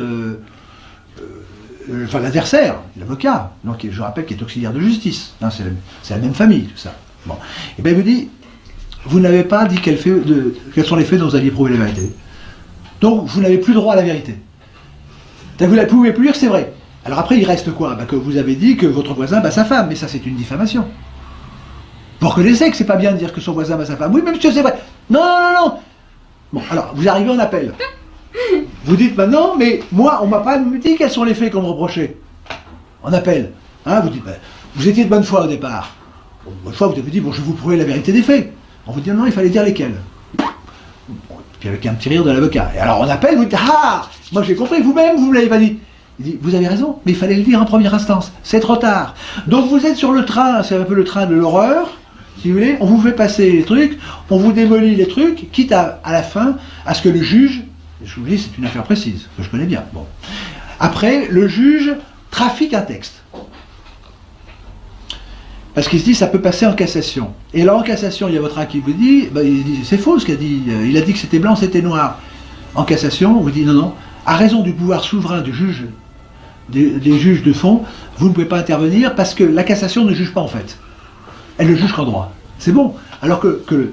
l'adversaire, l'avocat, donc je rappelle qu'il est auxiliaire de justice, hein, c'est la même famille, tout ça. Bon. Et bien il vous dit, vous n'avez pas dit quels sont les faits dont vous alliez prouver la vérité. Donc vous n'avez plus droit à la vérité. Vous ne pouvez plus dire que c'est vrai. Alors après, il reste quoi? Que vous avez dit que votre voisin bat sa femme, mais ça c'est une diffamation. Vous reconnaissez que c'est pas bien de dire que son voisin bat sa femme. Oui, mais monsieur, c'est vrai. Non, non, non, non. Bon, alors, vous arrivez en appel. Vous dites maintenant, mais moi, on m'a pas dit quels sont les faits qu'on me reprochait. En appel. Hein, vous dites, vous étiez de bonne foi au départ. Bon, de bonne foi, vous avez dit, bon, je vais vous prouver la vérité des faits. On vous dit, non, il fallait dire lesquels. Bon, puis avec un petit rire de l'avocat. Et alors, on appelle, vous dites, ah, moi j'ai compris, vous-même, vous ne l'avez pas dit. Il dit, vous avez raison, mais il fallait le dire en première instance. C'est trop tard. Donc vous êtes sur le train, c'est un peu le train de l'horreur, si vous voulez. On vous fait passer les trucs, on vous démolit les trucs, quitte à la fin, à ce que le juge, je vous dis, c'est une affaire précise, que je connais bien. Bon. Après, le juge trafique un texte. Parce qu'il se dit, ça peut passer en cassation. Et là, en cassation, il y a votre qui vous dit, il dit c'est faux ce qu'il a dit. Il a dit que c'était blanc, c'était noir. En cassation, on vous dit, non, non, à raison du pouvoir souverain du juge, des juges de fond, vous ne pouvez pas intervenir parce que la cassation ne juge pas en fait. Elle ne juge qu'en droit. C'est bon. Alors que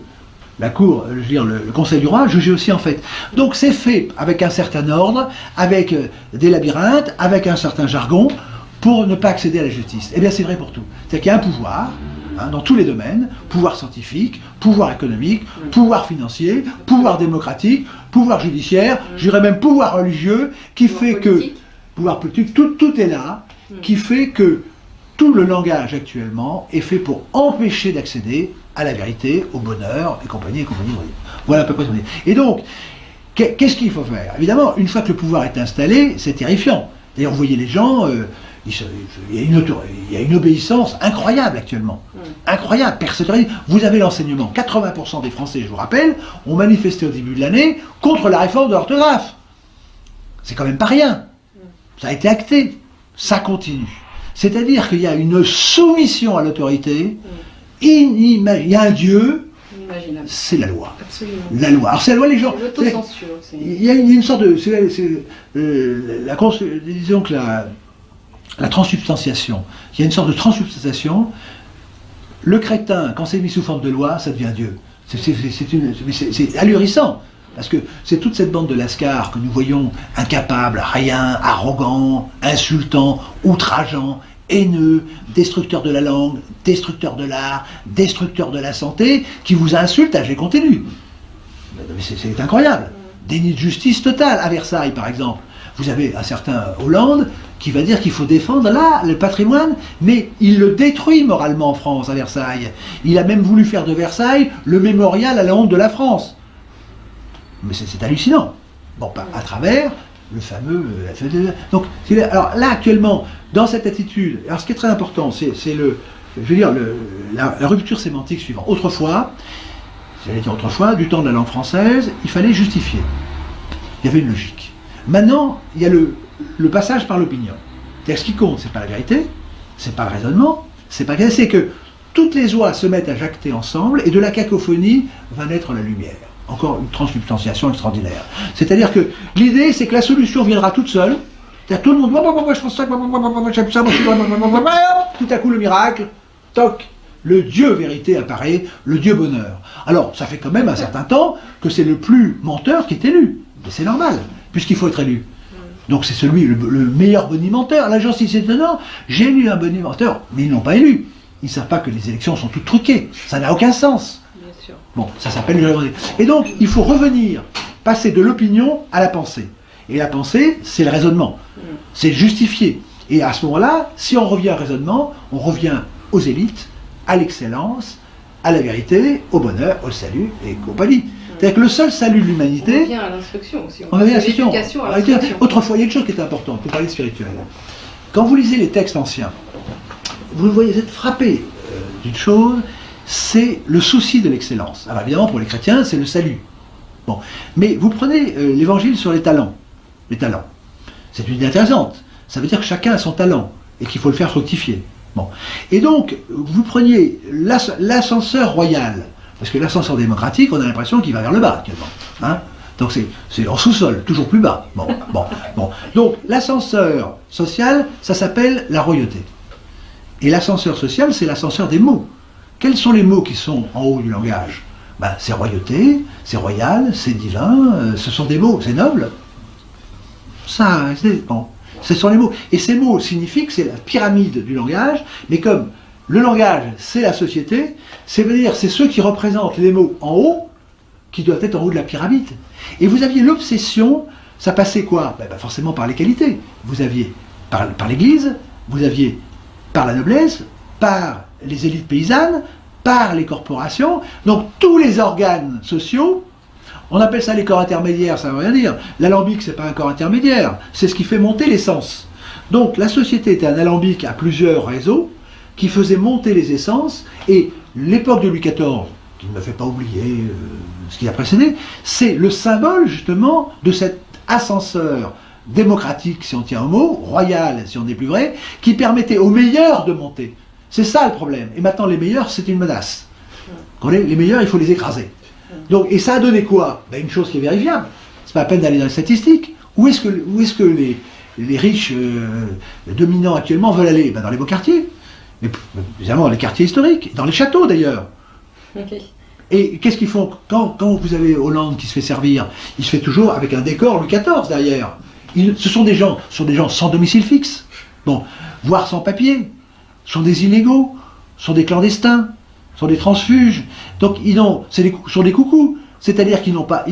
la Cour, je veux dire, le Conseil du roi, jugeait aussi en fait. Donc c'est fait avec un certain ordre, avec des labyrinthes, avec un certain jargon, pour ne pas accéder à la justice. Eh bien c'est vrai pour tout. C'est-à-dire qu'il y a un pouvoir, dans tous les domaines, pouvoir scientifique, pouvoir économique, pouvoir financier, pouvoir démocratique, pouvoir judiciaire, je dirais même pouvoir religieux, qui fait que, pouvoir politique, tout est là, qui fait que tout le langage actuellement est fait pour empêcher d'accéder à la vérité, au bonheur, et compagnie, et compagnie. Voilà à peu près ce qu'on dit. Et donc, qu'est-ce qu'il faut faire? Évidemment, une fois que le pouvoir est installé, c'est terrifiant. D'ailleurs, vous voyez les gens, il y a une obéissance incroyable actuellement. Incroyable. Vous avez l'enseignement. 80% des Français, je vous rappelle, ont manifesté au début de l'année contre la réforme de l'orthographe. C'est quand même pas rien. Ça a été acté. Ça continue. C'est-à-dire qu'il y a une soumission à l'autorité inimaginable. Il y a un Dieu, c'est la loi. Absolument. La loi. Alors c'est la loi, les gens... L'autocensure. Il y a une sorte de... disons que la transsubstantiation. Il y a une sorte de transsubstantiation. Le crétin, quand c'est mis sous forme de loi, ça devient Dieu. C'est ahurissant. Parce que c'est toute cette bande de lascars que nous voyons incapables, rien, arrogants, insultants, outrageants, haineux, destructeurs de la langue, destructeurs de l'art, destructeurs de la santé, qui vous insultent à jet continu. C'est incroyable. Déni de justice total. À Versailles, par exemple, vous avez un certain Hollande qui va dire qu'il faut défendre là le patrimoine, mais il le détruit moralement en France, à Versailles. Il a même voulu faire de Versailles le mémorial à la honte de la France. Mais c'est hallucinant. Bon, à travers le fameux... Donc, alors là, actuellement, dans cette attitude, alors ce qui est très important, c'est la rupture sémantique suivante. Autrefois, du temps de la langue française, il fallait justifier. Il y avait une logique. Maintenant, il y a le passage par l'opinion. C'est-à-dire, ce qui compte, c'est pas la vérité, c'est pas le raisonnement, c'est que toutes les oies se mettent à jacter ensemble, et de la cacophonie va naître la lumière. Encore une transsubstantiation extraordinaire. C'est-à-dire que l'idée, c'est que la solution viendra toute seule. C'est-à-dire tout le monde, moi je pense ça, j'aime ça, tout à coup le miracle, toc, le Dieu vérité apparaît, le Dieu bonheur. Alors, ça fait quand même un certain temps que c'est le plus menteur qui est élu. Mais c'est normal, puisqu'il faut être élu. Donc c'est celui, le meilleur bonimenteur. La gens, si c'est étonnant, j'ai élu un bonimenteur, mais ils n'ont pas élu. Ils ne savent pas que les élections sont toutes truquées. Ça n'a aucun sens. Bon, ça s'appelle une... Et donc, il faut revenir, passer de l'opinion à la pensée. Et la pensée, c'est le raisonnement. C'est justifier. Et à ce moment-là, si on revient au raisonnement, on revient aux élites, à l'excellence, à la vérité, au bonheur, au salut et compagnie. C'est-à-dire que le seul salut de l'humanité... On revient à l'instruction aussi. On revient à l'instruction. Autrefois, il y a une chose qui est importante, pour parler spirituel. Quand vous lisez les textes anciens, vous voyez, vous êtes frappé d'une chose... c'est le souci de l'excellence. Alors évidemment, pour les chrétiens, c'est le salut. Bon. Mais vous prenez l'évangile sur les talents. Les talents. C'est une idée intéressante. Ça veut dire que chacun a son talent et qu'il faut le faire fructifier. Bon. Et donc, vous preniez l'ascenseur royal, parce que l'ascenseur démocratique, on a l'impression qu'il va vers le bas, actuellement. Hein? Donc c'est en sous-sol, toujours plus bas. Bon. Donc, l'ascenseur social, ça s'appelle la royauté. Et l'ascenseur social, c'est l'ascenseur des mots. Quels sont les mots qui sont en haut du langage? C'est royauté, c'est royal, c'est divin, ce sont des mots, c'est noble. Ça, c'est bon. Ce sont les mots. Et ces mots signifient que c'est la pyramide du langage, mais comme le langage, c'est la société, c'est-à-dire c'est ceux qui représentent les mots en haut, qui doivent être en haut de la pyramide. Et vous aviez l'obsession, ça passait quoi? Forcément par les qualités. Vous aviez par l'Église, vous aviez par la noblesse, par les élites paysannes, par les corporations, donc tous les organes sociaux. On appelle ça les corps intermédiaires, ça ne veut rien dire. L'alambic, c'est pas un corps intermédiaire, c'est ce qui fait monter les sens. Donc la société était un alambic à plusieurs réseaux qui faisait monter les essences, et l'époque de Louis XIV, qui ne me fait pas oublier ce qui a précédé, c'est le symbole justement de cet ascenseur démocratique, si on tient au mot, royal, si on est plus vrai, qui permettait aux meilleurs de monter. C'est ça le problème. Et maintenant, les meilleurs, c'est une menace. Les meilleurs, il faut les écraser. Donc, et ça a donné quoi? Une chose qui est vérifiable. C'est pas la peine d'aller dans les statistiques. Où est-ce que les riches dominants actuellement veulent aller? Dans les beaux quartiers. Mais évidemment, dans les quartiers historiques. Dans les châteaux, d'ailleurs. Okay. Et qu'est-ce qu'ils font quand vous avez Hollande qui se fait servir? Il se fait toujours avec un décor Louis XIV derrière. Ce sont des gens sans domicile fixe, voire sans papier, sont des illégaux, sont des clandestins, sont des transfuges. Donc sont des coucous, c'est-à-dire qu'ils n'ont pas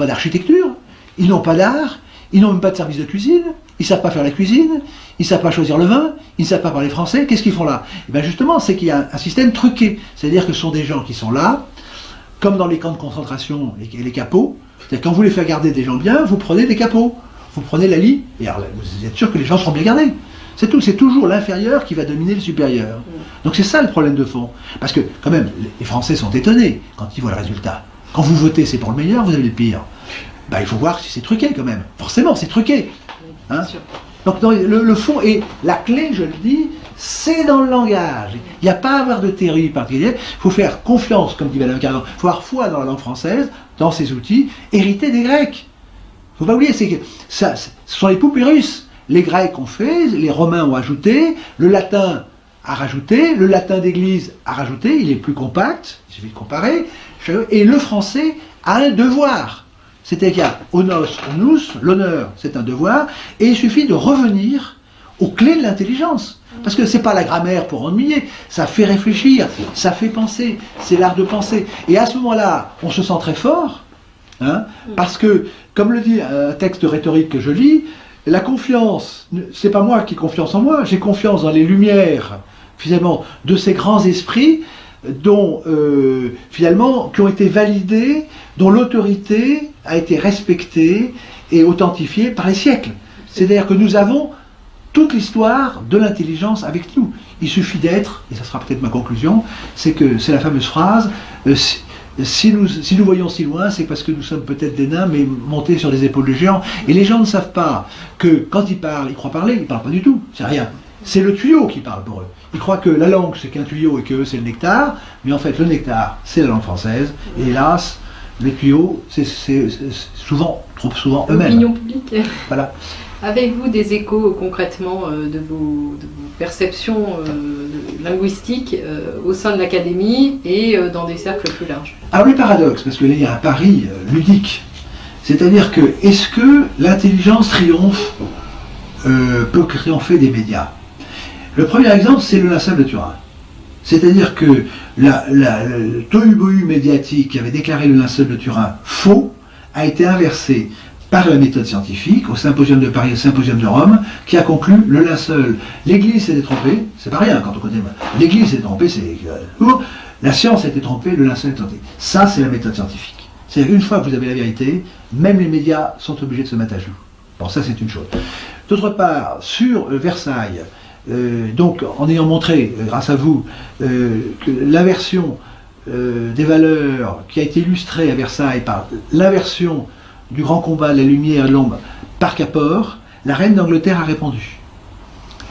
d'architecture, ils n'ont pas d'art, ils n'ont même pas de service de cuisine, ils ne savent pas faire la cuisine, ils ne savent pas choisir le vin, ils ne savent pas parler français. Qu'est-ce qu'ils font là? Justement, c'est qu'il y a un système truqué, c'est-à-dire que ce sont des gens qui sont là, comme dans les camps de concentration et les capots. C'est-à-dire quand vous voulez faire garder des gens bien, vous prenez des capots. Vous prenez la lie, et alors vous êtes sûr que les gens seront bien gardés. C'est tout, c'est toujours l'inférieur qui va dominer le supérieur. Donc c'est ça le problème de fond. Parce que quand même, les Français sont étonnés quand ils voient le résultat. Quand vous votez, c'est pour le meilleur, vous avez le pire. Il faut voir si c'est truqué quand même. Forcément, c'est truqué. Hein? Donc le fond, et la clé, je le dis, c'est dans le langage. Il n'y a pas à avoir de théorie particulière. Il faut faire confiance, comme dit Madame Cardon. Il faut avoir foi dans la langue française, dans ses outils, hériter des Grecs. Il ne faut pas oublier, c'est que ce sont les poupées russes. Les Grecs ont fait, les Romains ont ajouté, le latin a rajouté, le latin d'église a rajouté, il est plus compact, il suffit de comparer, et le français a un devoir. C'est-à-dire qu'il y a onos, onus, l'honneur, c'est un devoir, et il suffit de revenir aux clés de l'intelligence. Parce que ce n'est pas la grammaire pour ennuyer, ça fait réfléchir, ça fait penser, c'est l'art de penser. Et à ce moment-là, on se sent très fort, parce que, comme le dit un texte rhétorique que je lis, la confiance, c'est pas moi qui ai confiance en moi, j'ai confiance dans les lumières, finalement, de ces grands esprits, dont, finalement, qui ont été validés, dont l'autorité a été respectée et authentifiée par les siècles. C'est-à-dire que nous avons toute l'histoire de l'intelligence avec nous. Il suffit d'être, et ça sera peut-être ma conclusion, c'est la fameuse phrase, si nous voyons si loin, c'est parce que nous sommes peut-être des nains, mais montés sur des épaules de géants. Et les gens ne savent pas que quand ils parlent, ils croient parler, ils ne parlent pas du tout, c'est rien. C'est le tuyau qui parle pour eux. Ils croient que la langue, c'est qu'un tuyau et que c'est le nectar, mais en fait, le nectar, c'est la langue française. Et hélas, les tuyaux, c'est trop souvent eux-mêmes. L'opinion publique. Voilà. Avez-vous des échos concrètement de vos perceptions linguistiques au sein de l'académie et dans des cercles plus larges? Alors le paradoxe, parce que là il y a un pari ludique, c'est-à-dire que est-ce que l'intelligence peut triompher des médias? Le premier exemple, c'est le linceul de Turin. C'est-à-dire que le tohu-bohu médiatique qui avait déclaré le linceul de Turin faux a été inversé par la méthode scientifique, au symposium de Paris, au symposium de Rome, qui a conclu le linceul. L'Église s'était trompée, c'est pas rien quand on connaît. L'Église s'était trompée, la science s'était trompée, le linceul s'était trompé. Ça, c'est la méthode scientifique. C'est-à-dire une fois que vous avez la vérité, même les médias sont obligés de se mettre à genoux. Bon, ça c'est une chose. D'autre part, sur Versailles, donc en ayant montré, grâce à vous, que l'inversion des valeurs qui a été illustrée à Versailles par l'inversion du grand combat de la lumière et de l'ombre par Capor, la reine d'Angleterre a répondu.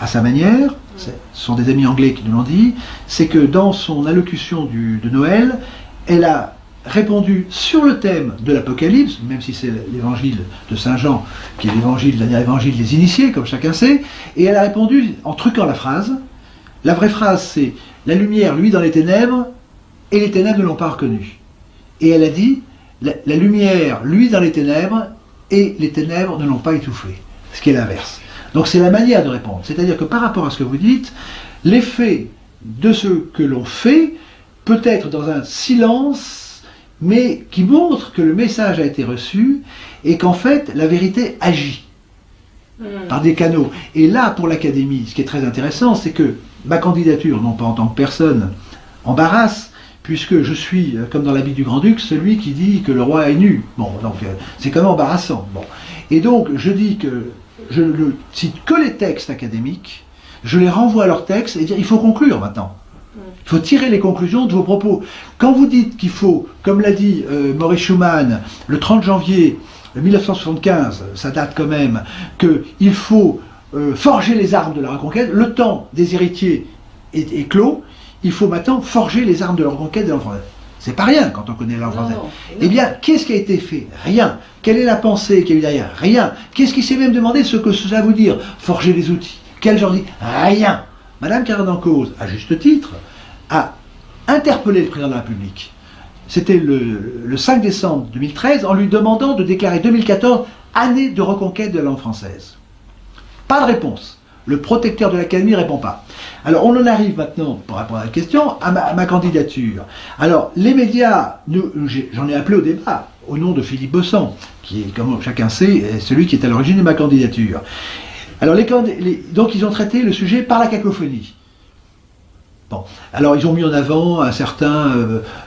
À sa manière, ce sont des amis anglais qui nous l'ont dit, c'est que dans son allocution de Noël, elle a répondu sur le thème de l'Apocalypse, même si c'est l'évangile de Saint Jean, qui est l'évangile, le dernier évangile des initiés, comme chacun sait, et elle a répondu en truquant la phrase. La vraie phrase, c'est « La lumière, lui, dans les ténèbres, et les ténèbres ne l'ont pas reconnu. » Et elle a dit « La lumière, lui, dans les ténèbres, et les ténèbres ne l'ont pas étouffé. » Ce qui est l'inverse. Donc c'est la manière de répondre. C'est-à-dire que par rapport à ce que vous dites, l'effet de ce que l'on fait peut être dans un silence, mais qui montre que le message a été reçu et qu'en fait la vérité agit par des canaux. Et là, pour l'Académie, ce qui est très intéressant, c'est que ma candidature, non pas en tant que personne, embarrasse, puisque je suis, comme dans l'habit du Grand-Duc, celui qui dit que le roi est nu. Bon, donc c'est quand même embarrassant. Bon. Et donc, je dis que je ne cite que les textes académiques, je les renvoie à leurs textes et dire il faut conclure maintenant. Il faut tirer les conclusions de vos propos. Quand vous dites qu'il faut, comme l'a dit Maurice Schumann, le 30 janvier 1975, ça date quand même, qu'il faut forger les armes de la reconquête, le temps des héritiers est clos, il faut maintenant forger les armes de la reconquête de la France. C'est pas rien quand on connaît la langue française. Eh bien, qu'est-ce qui a été fait? Rien. Quelle est la pensée qu'il y a eu derrière? Rien. Qu'est-ce qui s'est même demandé ce que ça veut dire? Forger les outils. Quel genre dit? Rien. Madame Carendan-Cauze, à juste titre, a interpellé le président de la République. C'était le 5 décembre 2013, en lui demandant de déclarer 2014 année de reconquête de la langue française. Pas de réponse. Le protecteur de l'Académie ne répond pas. Alors on en arrive maintenant, pour répondre à la question, à ma candidature. Alors les médias, j'en ai appelé au débat, au nom de Philippe Besson, qui est, comme chacun sait, est celui qui est à l'origine de ma candidature. Alors donc ils ont traité le sujet par la cacophonie. Bon. Alors ils ont mis en avant un certain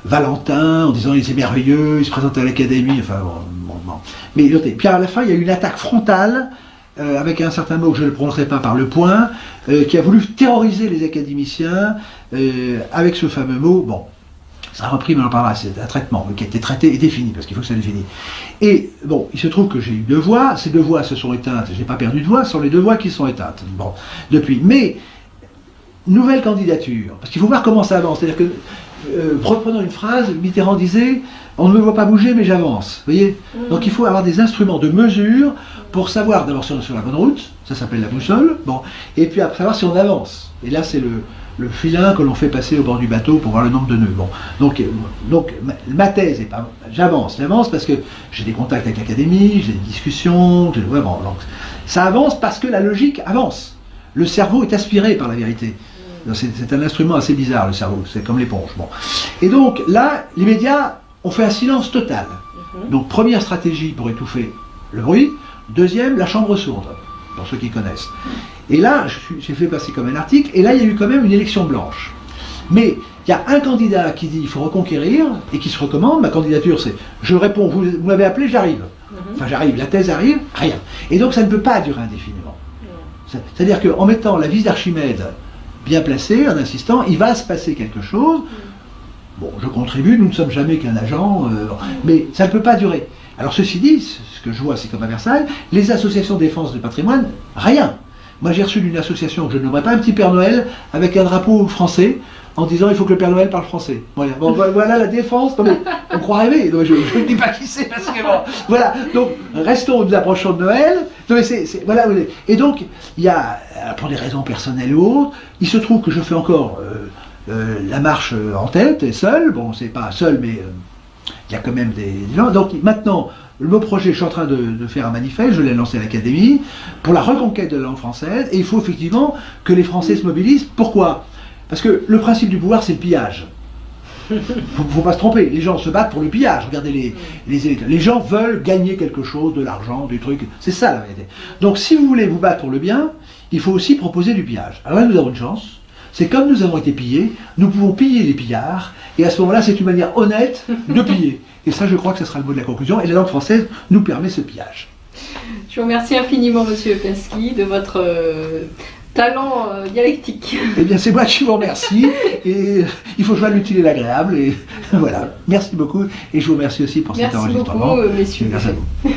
Valentin, en disant il est merveilleux, il se présente à l'Académie, enfin bon. Mais puis à la fin il y a eu une attaque frontale, avec un certain mot que je ne prononcerai pas par le point, qui a voulu terroriser les académiciens avec ce fameux mot. Bon, ça a repris, mais on en parlera, c'est un traitement qui a été traité et défini, parce qu'il faut que ça définisse. Et bon, il se trouve que j'ai eu 2 voix, ces 2 voix se sont éteintes, je n'ai pas perdu de voix, ce sont les 2 voix qui sont éteintes, bon, depuis. Mais, nouvelle candidature, parce qu'il faut voir comment ça avance, c'est-à-dire que, reprenons une phrase, Mitterrand disait, on ne me voit pas bouger, mais j'avance, vous voyez. Donc il faut avoir des instruments de mesure pour savoir d'abord si on est sur la bonne route, ça s'appelle la boussole, bon, et puis après savoir si on avance. Et là c'est le filin que l'on fait passer au bord du bateau pour voir le nombre de nœuds. Bon. Donc ma thèse est pas, j'avance parce que j'ai des contacts avec l'Académie, j'ai des discussions, ouais, bon, donc, ça avance parce que la logique avance. Le cerveau est aspiré par la vérité. C'est un instrument assez bizarre, le cerveau, c'est comme l'éponge. Bon. Et donc là, les médias ont fait un silence total. Donc première stratégie pour étouffer le bruit, deuxième, la chambre sourde, pour ceux qui connaissent. Et là, j'ai fait passer comme un article, et là il y a eu quand même une élection blanche. Mais il y a un candidat qui dit il faut reconquérir, et qui se recommande, ma candidature c'est, je réponds, vous m'avez appelé, j'arrive. Enfin j'arrive, la thèse arrive, rien. Et donc ça ne peut pas durer indéfiniment. C'est-à-dire qu'en mettant la vis d'Archimède bien placée, en insistant, il va se passer quelque chose. Bon, je contribue, nous ne sommes jamais qu'un agent, mais ça ne peut pas durer. Alors ceci dit, ce que je vois, c'est comme à Versailles, les associations de défense du patrimoine, rien. Moi j'ai reçu d'une association que je ne nommerai pas, un petit Père Noël avec un drapeau français, en disant il faut que le Père Noël parle français. Voilà, bon, voilà la défense. Non, mais on croit rêver. Non, je ne dis pas qui c'est parce que bon, voilà. Donc restons, nous approchons de Noël. Non, mais voilà. Et donc il y a, pour des raisons personnelles ou autres, il se trouve que je fais encore la marche en tête et seul. Bon, c'est pas seul, mais il y a quand même des gens. Donc maintenant, le projet, je suis en train de faire un manifeste, je l'ai lancé à l'Académie, pour la reconquête de la langue française, et il faut effectivement que les Français se mobilisent. Pourquoi ? Parce que le principe du pouvoir, c'est le pillage. Faut pas se tromper, les gens se battent pour le pillage. Regardez les gens veulent gagner quelque chose, de l'argent, du truc, c'est ça la vérité. Donc si vous voulez vous battre pour le bien, il faut aussi proposer du pillage. Alors là, nous avons une chance, c'est comme nous avons été pillés, nous pouvons piller les pillards, et à ce moment-là, c'est une manière honnête de piller. Et ça, je crois que ce sera le mot de la conclusion, et la langue française nous permet ce pillage. Je vous remercie infiniment, Monsieur Opinski, de votre talent dialectique. Eh bien, c'est moi qui vous remercie, et il faut joindre l'utile et l'agréable, et voilà. Merci beaucoup, et je vous remercie aussi pour cet enregistrement. Merci beaucoup, messieurs. Merci à vous.